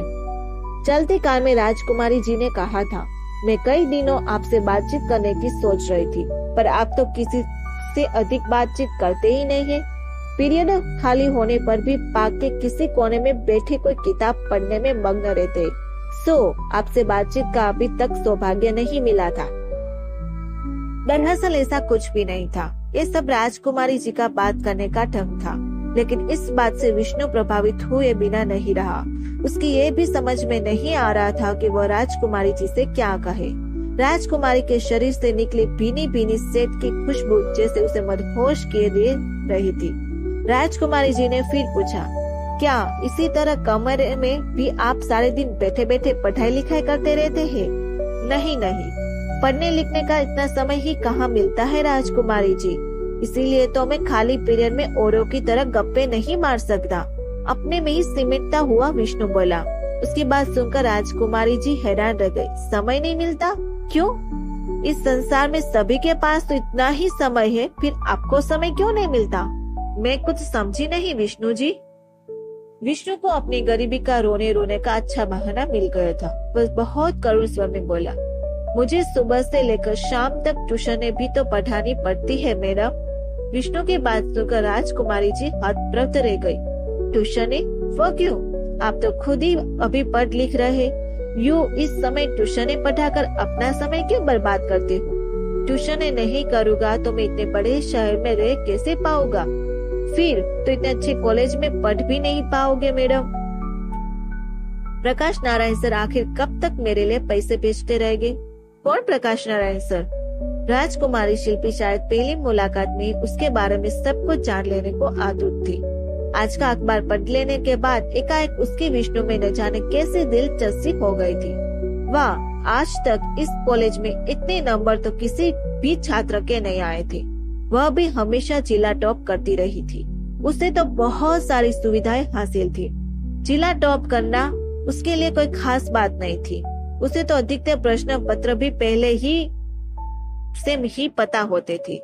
चलती कार में राजकुमारी जी ने कहा था, मैं कई दिनों आपसे बातचीत करने की सोच रही थी, पर आप तो किसी से अधिक बातचीत करते ही नहीं है। पीरियड खाली होने पर भी पार्क के किसी कोने में बैठे कोई किताब पढ़ने में मग्न रहते। आपसे बातचीत का अभी तक सौभाग्य नहीं मिला था। दरअसल ऐसा कुछ भी नहीं था। ये सब राजकुमारी जी का बात करने का ढंग था। लेकिन इस बात से विष्णु प्रभावित हुए बिना नहीं रहा। उसकी ये भी समझ में नहीं आ रहा था कि वह राजकुमारी जी से क्या कहे। राजकुमारी के शरीर से निकली भीनी भीनी सेंट की खुशबू जैसे उसे मदहोश किए दे रही थी। राजकुमारी जी ने फिर पूछा, क्या इसी तरह कमरे में भी आप सारे दिन बैठे बैठे पढ़ाई लिखाई करते रहते हैं? नहीं, पढ़ने लिखने का इतना समय ही कहाँ मिलता है राजकुमारी जी, इसीलिए तो मैं खाली पीरियड में औरों की तरह गप्पे नहीं मार सकता। अपने में ही सिमटता हुआ विष्णु बोला। उसकी बात सुनकर राजकुमारी जी हैरान रह गई। समय नहीं मिलता? क्यों? इस संसार में सभी के पास तो इतना ही समय है, फिर आपको समय क्यों नहीं मिलता? मैं कुछ समझी नहीं विष्णु जी। विष्णु को अपनी गरीबी का रोने का अच्छा बहाना मिल गया था। वह बहुत करुण स्वर में बोला, मुझे सुबह से लेकर शाम तक ट्यूशनें भी तो पढ़ानी पड़ती है मैडम। विष्णु की बात सुनकर राजकुमारी जी हतप्रभ रह गई। ट्यूशनें? वो क्यों? आप तो खुद ही अभी पढ़ लिख रहे। यूँ इस समय ट्यूशनें पढ़ाकर अपना समय क्यों बर्बाद करते हो? ट्यूशनें नहीं करूँगा तो मैं इतने बड़े शहर में रह कैसे पाऊंगा? फिर तो इतने अच्छे कॉलेज में पढ़ भी नहीं पाओगे मैडम। प्रकाश नारायण सर आखिर कब तक मेरे लिए पैसे भेजते रहेंगे? कौन प्रकाश नारायण सर? राजकुमारी शिल्पी शायद पहली मुलाकात में उसके बारे में सब कुछ जान लेने को आतुर थी। आज का अखबार पढ़ लेने के बाद एकाएक उसके विष्णु में न जाने कैसे दिलचस्पी हो गई थी। वाह, आज तक इस कॉलेज में इतने नंबर तो किसी भी छात्र के नहीं आए थे। वह भी हमेशा जिला टॉप करती रही थी। उसे तो बहुत सारी सुविधाएं हासिल थी। जिला टॉप करना उसके लिए कोई खास बात नहीं थी। उसे तो अधिकतर प्रश्न पत्र भी पहले ही पता होते थे।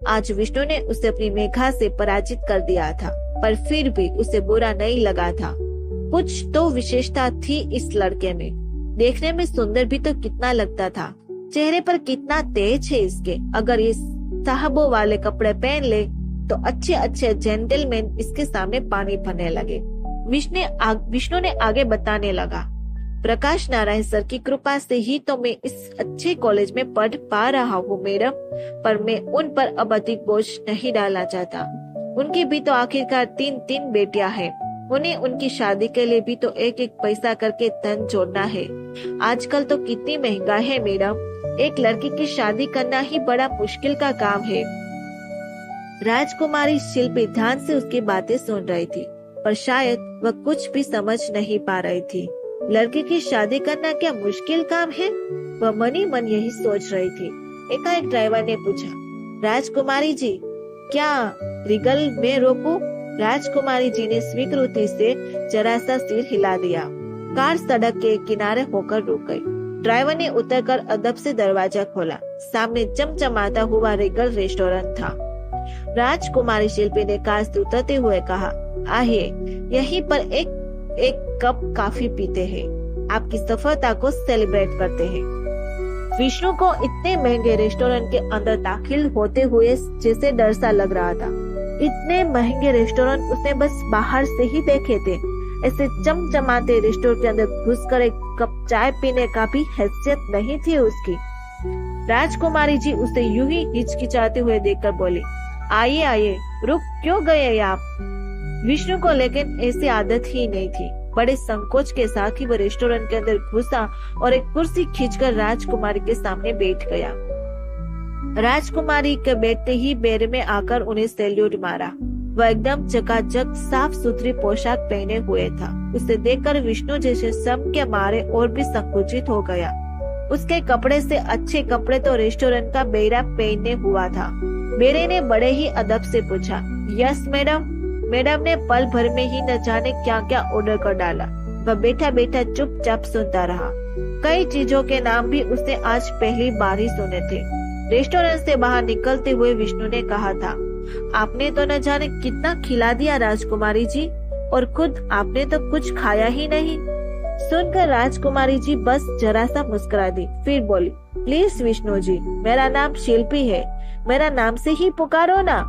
आज विष्णु ने उसे अपनी मेघा से पराजित कर दिया था, पर फिर भी उसे बुरा नहीं लगा था। कुछ तो विशेषता थी इस लड़के में। देखने में सुंदर भी तो कितना लगता था। चेहरे पर कितना तेज है इसके। अगर ये साहबों वाले कपड़े पहन ले तो अच्छे अच्छे जेंटलमैन इसके सामने पानी भरने लगे। विष्णु ने आगे बताने लगा, प्रकाश नारायण सर की कृपा से ही तो मैं इस अच्छे कॉलेज में पढ़ पा रहा हूँ मैडम, पर मैं उन पर अब अधिक बोझ नहीं डालना चाहता। उनकी भी तो आखिरकार 3 बेटियां हैं। उन्हें उनकी शादी के लिए भी तो एक एक पैसा करके धन जोड़ना है। आजकल तो कितनी महंगाई है मैडम, एक लड़की की शादी करना ही बड़ा मुश्किल का काम है। राजकुमारी शिल्पी ध्यान से उसकी बातें सुन रही थी, पर शायद वह कुछ भी समझ नहीं पा रही थी। लड़की की शादी करना क्या मुश्किल काम है? वह मन ही मन यही सोच रही थी। एकाएक ड्राइवर ने पूछा, राजकुमारी जी क्या रिगल में रोकूं? राजकुमारी जी ने स्वीकृति से जरा सा सिर हिला दिया। कार सड़क के किनारे होकर रुक गई। ड्राइवर ने उतरकर अदब से दरवाजा खोला। सामने चमचमाता हुआ रिगल रेस्टोरेंट था। राजकुमारी शिल्पी ने कार से उतरते हुए कहा, आइए यहीं पर एक कप कॉफी पीते हैं, आपकी सफलता को सेलिब्रेट करते हैं। विष्णु को इतने महंगे रेस्टोरेंट के अंदर दाखिल होते हुए जैसे डर सा लग रहा था। इतने महंगे रेस्टोरेंट उसने बस बाहर से ही देखे थे। ऐसे चमचमाते रेस्टोरेंट के अंदर घुसकर एक कप चाय पीने का भी हैसियत नहीं थी उसकी। राजकुमारी जी उसे यूं ही हिचकिचाते हुए देखकर बोली, आइए आइए, रुक क्यों गए आप? विष्णु को लेकिन ऐसी आदत ही नहीं थी। बड़े संकोच के साथ ही वह रेस्टोरेंट के अंदर घुसा और एक कुर्सी खींचकर राजकुमारी के सामने बैठ गया। राजकुमारी के बैठते ही पैर में आकर उन्हें सैल्यूट मारा। वह एकदम चकाचक साफ सुथरी पोशाक पहने हुए था। उसे देखकर विष्णु जैसे शर्म के मारे और भी संकुचित हो गया। उसके कपड़े से अच्छे कपड़े तो रेस्टोरेंट का बेरा पहने हुआ था। बेरे ने बड़े ही अदब से पूछा, यस मैडम। मैडम ने पल भर में ही न जाने क्या क्या ऑर्डर कर डाला। वह बैठा बैठा चुपचाप सुनता रहा। कई चीजों के नाम भी उसने आज पहली बार ही सुने थे। रेस्टोरेंट से बाहर निकलते हुए विष्णु ने कहा था, आपने तो न जाने कितना खिला दिया राजकुमारी जी, और खुद आपने तो कुछ खाया ही नहीं। सुनकर राजकुमारी जी बस जरा सा मुस्कुरा दी, फिर बोली, प्लीज विष्णु जी, मेरा नाम शिल्पी है, मेरा नाम से ही पुकारो ना।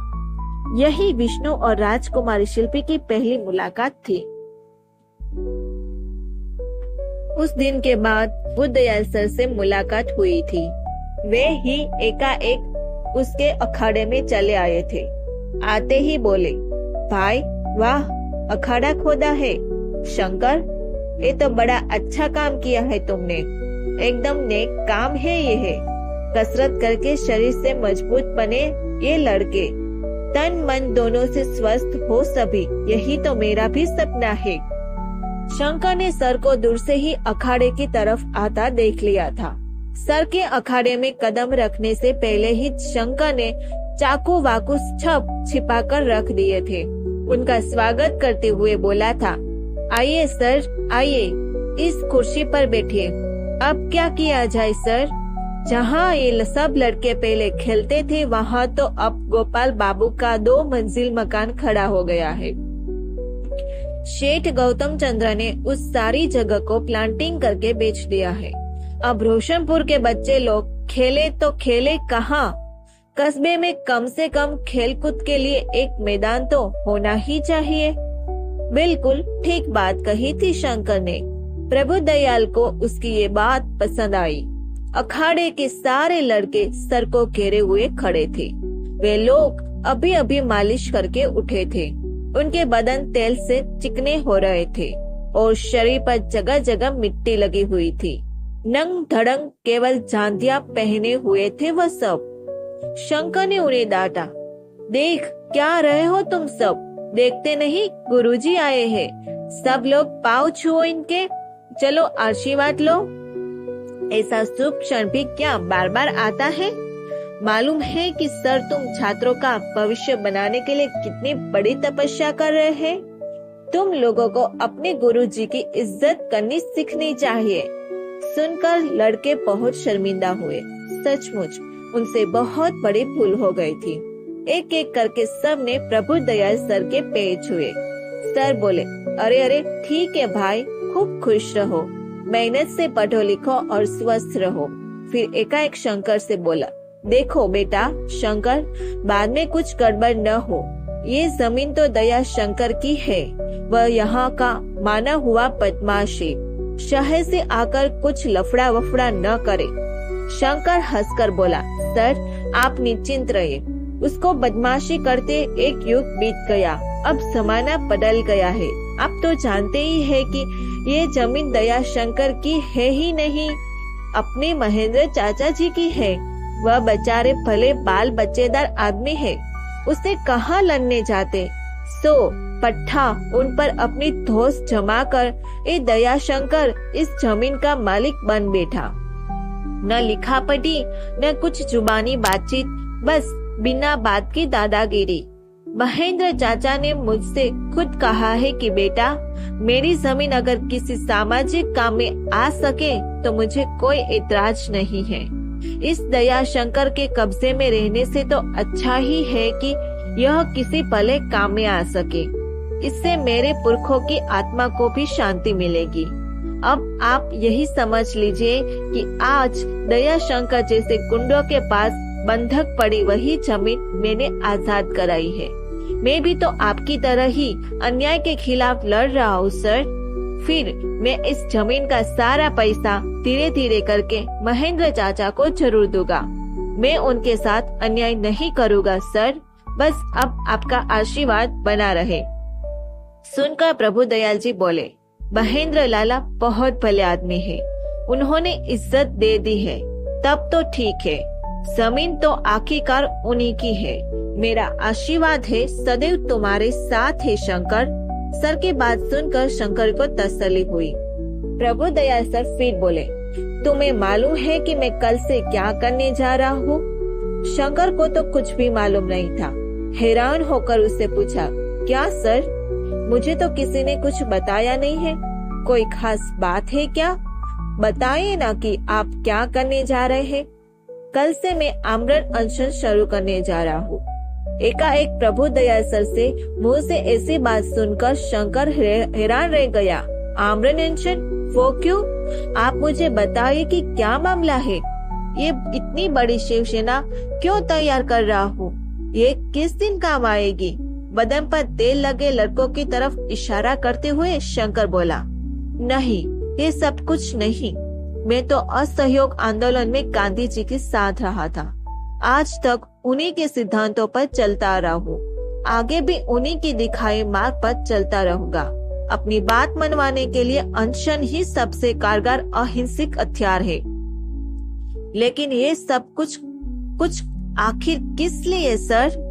यही विष्णु और राजकुमारी शिल्पी की पहली मुलाकात थी। उस दिन के बाद बुद्धदयाल सर से मुलाकात हुई थी। वे ही एकाएक उसके अखाड़े में चले आए थे। आते ही बोले, भाई वाह, अखाड़ा खोदा है शंकर, ये तो बड़ा अच्छा काम किया है तुमने, एकदम नेक काम है ये है। कसरत करके शरीर से मजबूत बने ये लड़के, तन मन दोनों से स्वस्थ हो सभी, यही तो मेरा भी सपना है। शंकर ने सर को दूर से ही अखाड़े की तरफ आता देख लिया था। सर के अखाड़े में कदम रखने से पहले ही शंकर ने चाकू वाकू छिपा कर रख दिए थे। उनका स्वागत करते हुए बोला था, आइए सर आइए, इस कुर्सी पर बैठिए। अब क्या किया जाए सर? जहाँ ये सब लड़के पहले खेलते थे, वहाँ तो अब गोपाल बाबू का 2 मंजिल मकान खड़ा हो गया है। शेठ गौतम चंद्र ने उस सारी जगह को प्लांटिंग करके बेच दिया है। अब रोशनपुर के बच्चे लोग खेले तो खेले कहाँ? कस्बे में कम से कम खेलकूद के लिए एक मैदान तो होना ही चाहिए। बिल्कुल ठीक बात कही थी शंकर ने। प्रभु दयाल को उसकी ये बात पसंद आई। अखाड़े के सारे लड़के सर को घेरे हुए खड़े थे। वे लोग अभी अभी मालिश करके उठे थे। उनके बदन तेल से चिकने हो रहे थे और शरीर पर जगह जगह मिट्टी लगी हुई थी। नंग धड़ंग केवल जांघिया पहने हुए थे वह सब। शंकर ने उन्हें डांटा, देख क्या रहे हो तुम सब, देखते नहीं गुरुजी आए हैं, सब लोग पाँव छुओ इनके, चलो आशीर्वाद लो। ऐसा शुभ क्षण भी क्या बार बार आता है? मालूम है कि सर तुम छात्रों का भविष्य बनाने के लिए कितनी बड़ी तपस्या कर रहे हैं। तुम लोगों को अपने गुरुजी की इज्जत करनी सीखनी चाहिए। सुनकर लड़के बहुत शर्मिंदा हुए। सचमुच उनसे बहुत बड़ी भूल हो गई थी। एक एक करके सब ने प्रभु दयाल सर के पैर छुए। सर बोले, अरे अरे ठीक है भाई, खूब खुश रहो, मेहनत से पढ़ो लिखो और स्वस्थ रहो। फिर एकाएक शंकर से बोला, देखो बेटा शंकर, बाद में कुछ गड़बड़ न हो। ये जमीन तो दया शंकर की है, वह यहाँ का माना हुआ बदमाश है। शहर से आकर कुछ लफड़ा वफड़ा न करे। शंकर हंसकर बोला, सर आप निश्चिंत रहिए, उसको बदमाशी करते एक युग बीत गया, अब जमाना बदल गया है। आप तो जानते ही है कि ये जमीन दया शंकर की है ही नहीं, अपने महेंद्र चाचा जी की है। वह बेचारे भले बाल बच्चेदार आदमी है, उसे कहाँ लड़ने जाते। सो पट्टा उन पर अपनी धौंस जमा कर ये दया शंकर इस जमीन का मालिक बन बैठा। न लिखा पढ़ी न कुछ जुबानी बातचीत, बस बिना बात की दादागिरी। महेंद्र चाचा ने मुझसे खुद कहा है कि बेटा, मेरी जमीन अगर किसी सामाजिक काम में आ सके तो मुझे कोई एतराज नहीं है। इस दया शंकर के कब्जे में रहने से तो अच्छा ही है कि यह किसी भले काम में आ सके। इससे मेरे पुरखों की आत्मा को भी शांति मिलेगी। अब आप यही समझ लीजिए कि आज दया शंकर जैसे गुंडों के पास बंधक पड़ी वही जमीन मैंने आजाद कराई है। मैं भी तो आपकी तरह ही अन्याय के खिलाफ लड़ रहा हूँ सर। फिर मैं इस जमीन का सारा पैसा धीरे धीरे करके महेंद्र चाचा को जरूर दूंगा। मैं उनके साथ अन्याय नहीं करूँगा सर, बस अब आपका आशीर्वाद बना रहे। सुनकर प्रभु दयाल जी बोले, महेंद्र लाला बहुत भले आदमी है, उन्होंने इज्जत दे दी है, तब तो ठीक है। जमीन तो आखिरकार उन्हीं की है। मेरा आशीर्वाद है सदैव तुम्हारे साथ है शंकर। सर की बात सुनकर शंकर को तसल्ली हुई। प्रभु दयाल सर फिर बोले, तुम्हें मालूम है कि मैं कल से क्या करने जा रहा हूँ? शंकर को तो कुछ भी मालूम नहीं था। हैरान होकर उससे पूछा, क्या सर? मुझे तो किसी ने कुछ बताया नहीं है। कोई खास बात है क्या? बताइए ना कि आप क्या करने जा रहे हैं। कल से मैं आमरण अनशन शुरू करने जा रहा हूँ। एकाएक प्रभु दयाल सर से मुंह से ऐसी बात सुनकर शंकर हैरान रह गया। आमरण अनशन? वो क्यों? आप मुझे बताइए कि क्या मामला है। ये इतनी बड़ी शिवसेना क्यों तैयार कर रहा हूँ? ये किस दिन काम आएगी? बदन पर तेल लगे लड़कों की तरफ इशारा करते हुए शंकर बोला, नहीं, ये सब कुछ नहीं। मैं तो असहयोग आंदोलन में गांधी जी के साथ रहा था। आज तक उन्हीं के सिद्धांतों पर चलता रहा हूँ। आगे भी उन्हीं की दिखाए मार्ग पर चलता रहूंगा। अपनी बात मनवाने के लिए अनशन ही सबसे कारगर अहिंसक हथियार है। लेकिन ये सब कुछ आखिर किस लिए सर?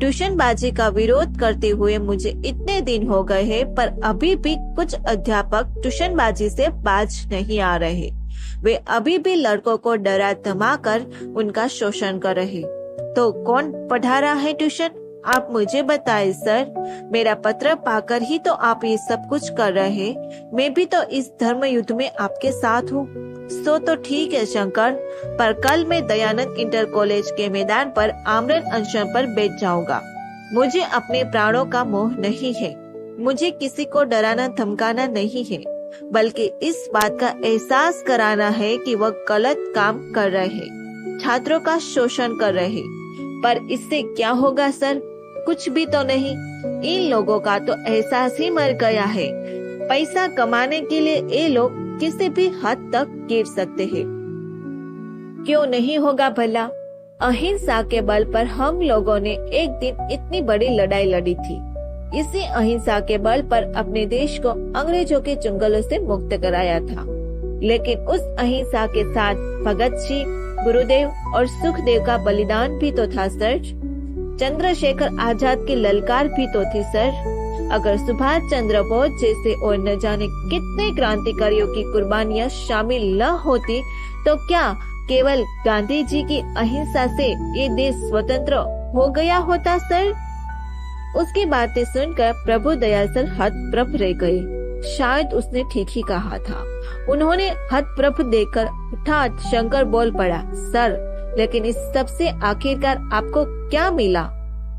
ट्यूशनबाजी का विरोध करते हुए मुझे इतने दिन हो गए हैं, पर अभी भी कुछ अध्यापक ट्यूशनबाजी से बाज नहीं आ रहे। वे अभी भी लड़कों को डरा धमा कर उनका शोषण कर रहे। तो कौन पढ़ा रहा है ट्यूशन? आप मुझे बताएं सर। मेरा पत्र पाकर ही तो आप ये सब कुछ कर रहे हैं। मैं भी तो इस धर्म युद्ध में आपके साथ हूँ। सो तो ठीक है शंकर, पर कल मैं दयानंद इंटर कॉलेज के मैदान पर आमरण अनशन पर बैठ जाऊंगा। मुझे अपने प्राणों का मोह नहीं है। मुझे किसी को डराना धमकाना नहीं है, बल्कि इस बात का एहसास कराना है कि वह गलत काम कर रहे हैं, छात्रों का शोषण कर रहे हैं। पर इससे क्या होगा सर? कुछ भी तो नहीं। इन लोगों का तो एहसास ही मर गया है। पैसा कमाने के लिए ये लोग किसी भी हद तक गिर सकते हैं। क्यों नहीं होगा भला? अहिंसा के बल पर हम लोगों ने एक दिन इतनी बड़ी लड़ाई लड़ी थी। इसी अहिंसा के बल पर अपने देश को अंग्रेजों के चंगुलों से मुक्त कराया था। लेकिन उस अहिंसा के साथ भगत सिंह, गुरुदेव और सुखदेव का बलिदान भी तो था सर। चंद्रशेखर आजाद की ललकार भी तो थी सर। अगर सुभाष चंद्र बोस जैसे और न जाने कितने क्रांतिकारियों की कुर्बानियां शामिल न होती तो क्या केवल गांधी जी की अहिंसा से ये देश स्वतंत्र हो गया होता सर? उसकी बातें सुनकर प्रभु दयाल सर हतप्रभ रह गए। शायद उसने ठीक ही कहा था। उन्होंने हतप्रभ देखकर उठा शंकर बोल पड़ा, सर लेकिन इस सब से आखिरकार आपको क्या मिला?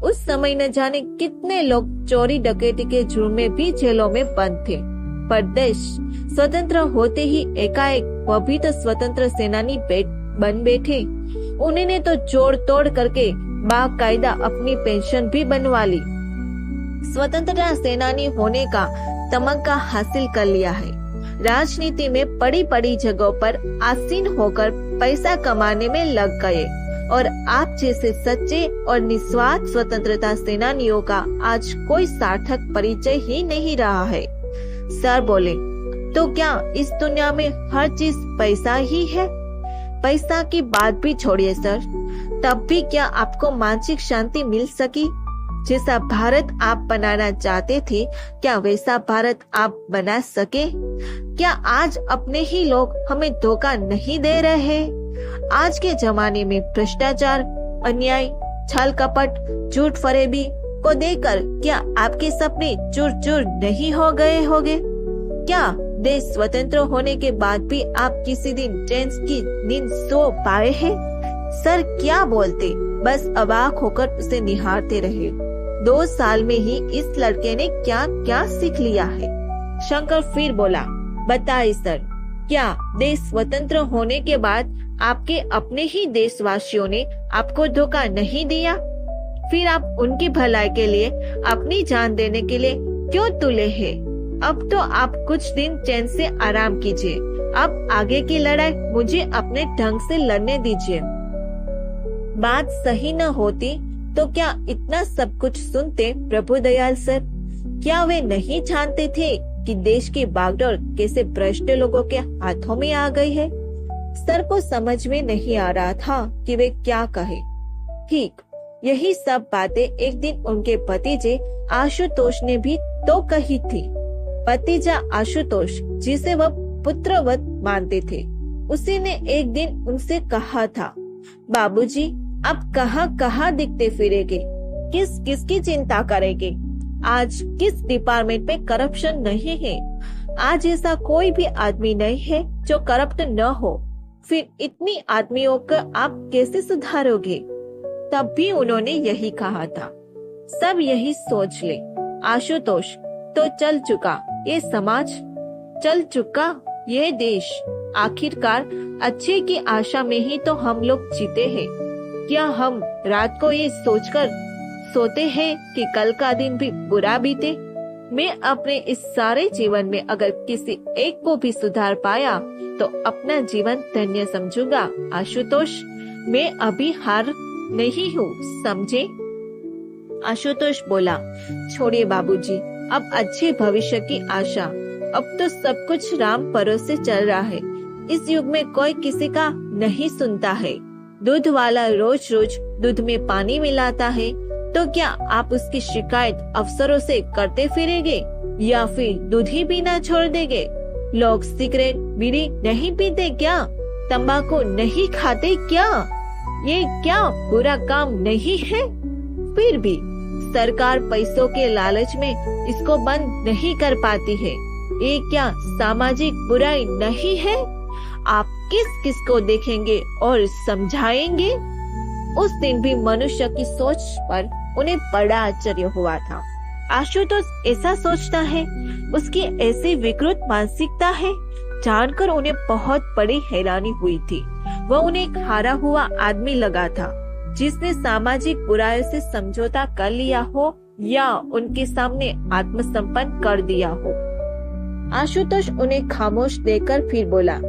उस समय न जाने कितने लोग चोरी डकैती के जुर्म में भी जेलों में बंद थे, पर देश स्वतंत्र होते ही एकाएक वह भी तो स्वतंत्र सेनानी बन बैठे। उन्होंने तो जोड़ तोड़ करके बाकायदा अपनी पेंशन भी बनवा ली। स्वतंत्रता सेनानी होने का तमगा हासिल कर लिया है। राजनीति में बड़ी बड़ी जगहों पर आसीन होकर पैसा कमाने में लग गए और आप जैसे सच्चे और निस्वार्थ स्वतंत्रता सेनानियों का आज कोई सार्थक परिचय ही नहीं रहा है। सर बोले, तो क्या इस दुनिया में हर चीज पैसा ही है? पैसा की बात भी छोड़िए सर, तब भी क्या आपको मानसिक शांति मिल सकी? जैसा भारत आप बनाना चाहते थे, क्या वैसा भारत आप बना सके? क्या आज अपने ही लोग हमें धोखा नहीं दे रहे हैं? आज के जमाने में भ्रष्टाचार, अन्याय, छल कपट, झूठ फरेबी को देखकर क्या आपके सपने चूर चूर नहीं हो गए होंगे? क्या देश स्वतंत्र होने के बाद भी आप किसी दिन चैन की नींद सो पाए हैं? सर क्या बोलते, बस अवाक होकर उसे निहारते रहे। 2 साल में ही इस लड़के ने क्या क्या सीख लिया है। शंकर फिर बोला, बताइए सर, क्या देश स्वतंत्र होने के बाद आपके अपने ही देशवासियों ने आपको धोखा नहीं दिया? फिर आप उनकी भलाई के लिए अपनी जान देने के लिए क्यों तुले हैं? अब तो आप कुछ दिन चैन से आराम कीजिए। अब आगे की लड़ाई मुझे अपने ढंग से लड़ने दीजिए। बात सही न होती तो क्या इतना सब कुछ सुनते प्रभुदयाल सर? क्या वे नहीं जानते थे कि देश की बागडोर कैसे भ्रष्ट लोगों के हाथों में आ गई है? सर को समझ में नहीं आ रहा था कि वे क्या कहे। ठीक यही सब बातें एक दिन उनके भतीजे आशुतोष ने भी तो कही थी। भतीजा आशुतोष, जिसे वह पुत्रवत मानते थे, उसी ने एक दिन उनसे कहा था, बाबूजी अब कहाँ कहाँ दिखते फिरेंगे, किस किस की चिंता करेंगे? आज किस डिपार्टमेंट में करप्शन नहीं है? आज ऐसा कोई भी आदमी नहीं है जो करप्ट न हो। फिर इतनी आदमियों को आप कैसे सुधारोगे? तब भी उन्होंने यही कहा था। सब यही सोच ले आशुतोष, तो चल चुका ये समाज, चल चुका ये देश। आखिरकार अच्छे की आशा में ही तो हम लोग जीते हैं। क्या हम रात को ये सोचकर सोते हैं कि कल का दिन भी बुरा बीते? मैं अपने इस सारे जीवन में अगर किसी एक को भी सुधार पाया तो अपना जीवन धन्य समझूंगा। आशुतोष, मैं अभी हार नहीं हूँ, समझे? आशुतोष बोला, छोड़िए बाबूजी, अब अच्छे भविष्य की आशा। अब तो सब कुछ राम भरोसे चल रहा है। इस युग में कोई किसी का नहीं सुनता है। दूध वाला रोज रोज दूध में पानी मिलाता है, तो क्या आप उसकी शिकायत अफसरों से करते फिरेंगे या फिर दूध ही पीना छोड़ देंगे? लोग सिगरेट बीड़ी नहीं पीते क्या? तंबाकू नहीं खाते क्या? ये क्या बुरा काम नहीं है? फिर भी सरकार पैसों के लालच में इसको बंद नहीं कर पाती है। ये क्या सामाजिक बुराई नहीं है? आप किस किस को देखेंगे और समझाएंगे? उस दिन भी मनुष्य की सोच पर उन्हें बड़ा आश्चर्य हुआ था। आशुतोष ऐसा सोचता है, उसकी ऐसी विकृत मानसिकता है, जानकर उन्हें बहुत बड़ी हैरानी हुई थी। वह उन्हें एक हारा हुआ आदमी लगा था, जिसने सामाजिक बुराइयों से समझौता कर लिया हो या उनके सामने आत्मसम्पन्न कर दिया हो। आशुतोष उन्हें खामोश देखकर फिर बोला,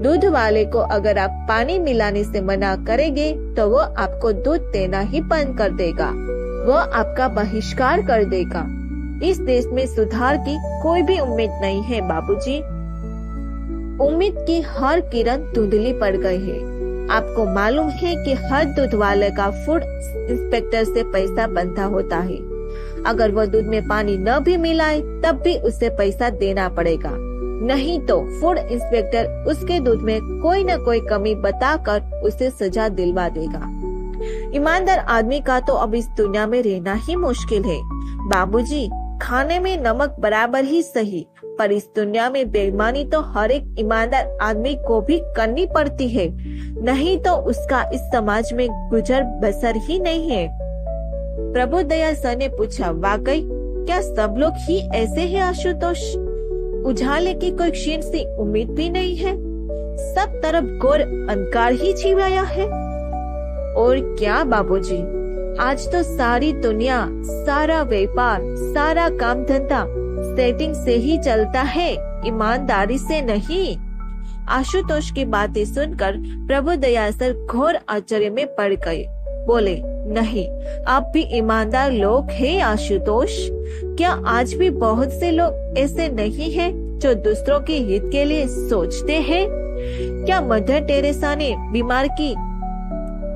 दूध वाले को अगर आप पानी मिलाने से मना करेंगे तो वो आपको दूध देना ही बंद कर देगा, वो आपका बहिष्कार कर देगा। इस देश में सुधार की कोई भी उम्मीद नहीं है बाबूजी। उम्मीद की हर किरण धुंधली पड़ गई है। आपको मालूम है कि हर दूध वाले का फूड इंस्पेक्टर से पैसा बनता होता है। अगर वो दूध में पानी न भी मिलाए तब भी उसे पैसा देना पड़ेगा, नहीं तो फूड इंस्पेक्टर उसके दूध में कोई न कोई कमी बताकर उसे सजा दिलवा देगा। ईमानदार आदमी का तो अब इस दुनिया में रहना ही मुश्किल है बाबूजी। खाने में नमक बराबर ही सही, पर इस दुनिया में बेईमानी तो हर एक ईमानदार आदमी को भी करनी पड़ती है, नहीं तो उसका इस समाज में गुजर बसर ही नहीं है। प्रभुदयाल सर ने पूछा, वाकई क्या सब लोग ही ऐसे हैं आशुतोष? उजाले की कोई क्षीण सी उम्मीद भी नहीं है, सब तरफ घोर अंधकार ही छिपाया है। और क्या बाबूजी, आज तो सारी दुनिया, सारा व्यापार, सारा काम धंधा सेटिंग से ही चलता है। ईमानदारी से नहीं। आशुतोष की बातें सुनकर प्रभु दयासर घोर आश्चर्य में पड़ गए। बोले, नहीं, आप भी ईमानदार लोग हैं आशुतोष। क्या आज भी बहुत से लोग ऐसे नहीं हैं जो दूसरों के हित के लिए सोचते हैं? क्या मदर टेरेसा ने बीमार की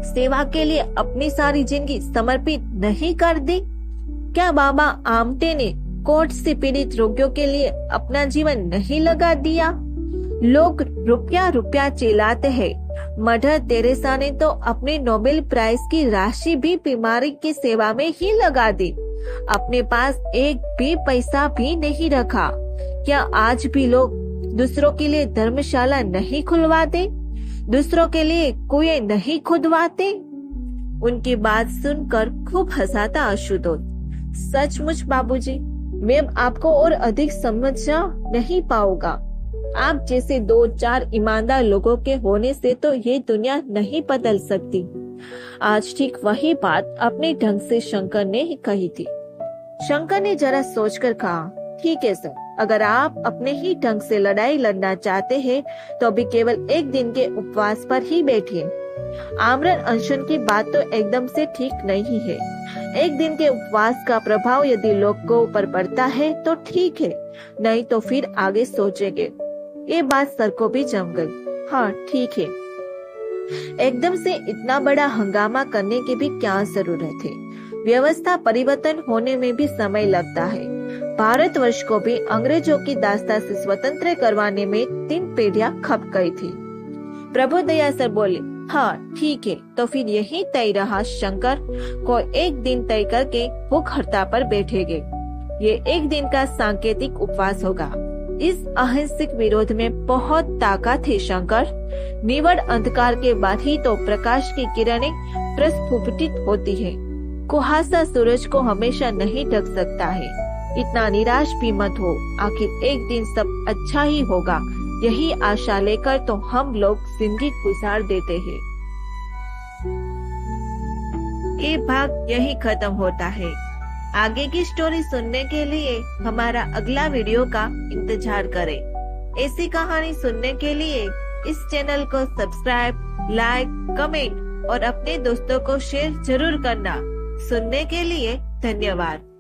सेवा के लिए अपनी सारी जिंदगी समर्पित नहीं कर दी? क्या बाबा आमटे ने कोर्ट से पीड़ित रोगियों के लिए अपना जीवन नहीं लगा दिया? लोग रुपया रुपया चिल्लाते हैं, मदर टेरेसा ने तो अपने नोबेल प्राइज की राशि भी बीमारी की सेवा में ही लगा दी। अपने पास एक भी पैसा भी नहीं रखा। क्या आज भी लोग दूसरों के लिए धर्मशाला नहीं खुलवाते? दूसरों के लिए कुएं नहीं खुदवाते? उनकी बात सुनकर खूब हंसाता आशुतोष। सचमुच बाबूजी, मैं आपको और अधिक समझा नहीं पाऊंगा। आप जैसे 2-4 ईमानदार लोगों के होने से तो ये दुनिया नहीं बदल सकती। आज ठीक वही बात अपने ढंग से शंकर ने ही कही थी। शंकर ने जरा सोचकर कहा, ठीक है सर, अगर आप अपने ही ढंग से लड़ाई लड़ना चाहते हैं तो अभी केवल एक दिन के उपवास पर ही बैठिए। आमरण अनशन की बात तो एकदम से ठीक नहीं है। एक दिन के उपवास का प्रभाव यदि लोगों पर पड़ता है तो ठीक है, नहीं तो फिर आगे सोचेंगे। ये बात सर को भी जम गई। हाँ ठीक है। एकदम से इतना बड़ा हंगामा करने की भी क्या जरूरत है? व्यवस्था परिवर्तन होने में भी समय लगता है। भारतवर्ष को भी अंग्रेजों की दास्ता से स्वतंत्र करवाने में 3 पीढ़ियां खप गई थी। प्रभु दयासर बोले, हाँ ठीक है, तो फिर यही तय रहा। शंकर को एक दिन तय करके भूख हड़ताल पर बैठेंगे। ये एक दिन का सांकेतिक उपवास होगा। इस अहिंसक विरोध में बहुत ताकत है शंकर। निवड़ अंधकार के बाद ही तो प्रकाश की किरणें प्रस्फुटित होती है। कुहासा सूरज को हमेशा नहीं ढक सकता है। इतना निराश भी मत हो, आखिर एक दिन सब अच्छा ही होगा। यही आशा लेकर तो हम लोग जिंदगी गुजार देते हैं। ये भाग यही खत्म होता है। आगे की स्टोरी सुनने के लिए हमारा अगला वीडियो का इंतजार करें। ऐसी कहानी सुनने के लिए इस चैनल को सब्सक्राइब, लाइक, कमेंट और अपने दोस्तों को शेयर जरूर करना। सुनने के लिए धन्यवाद।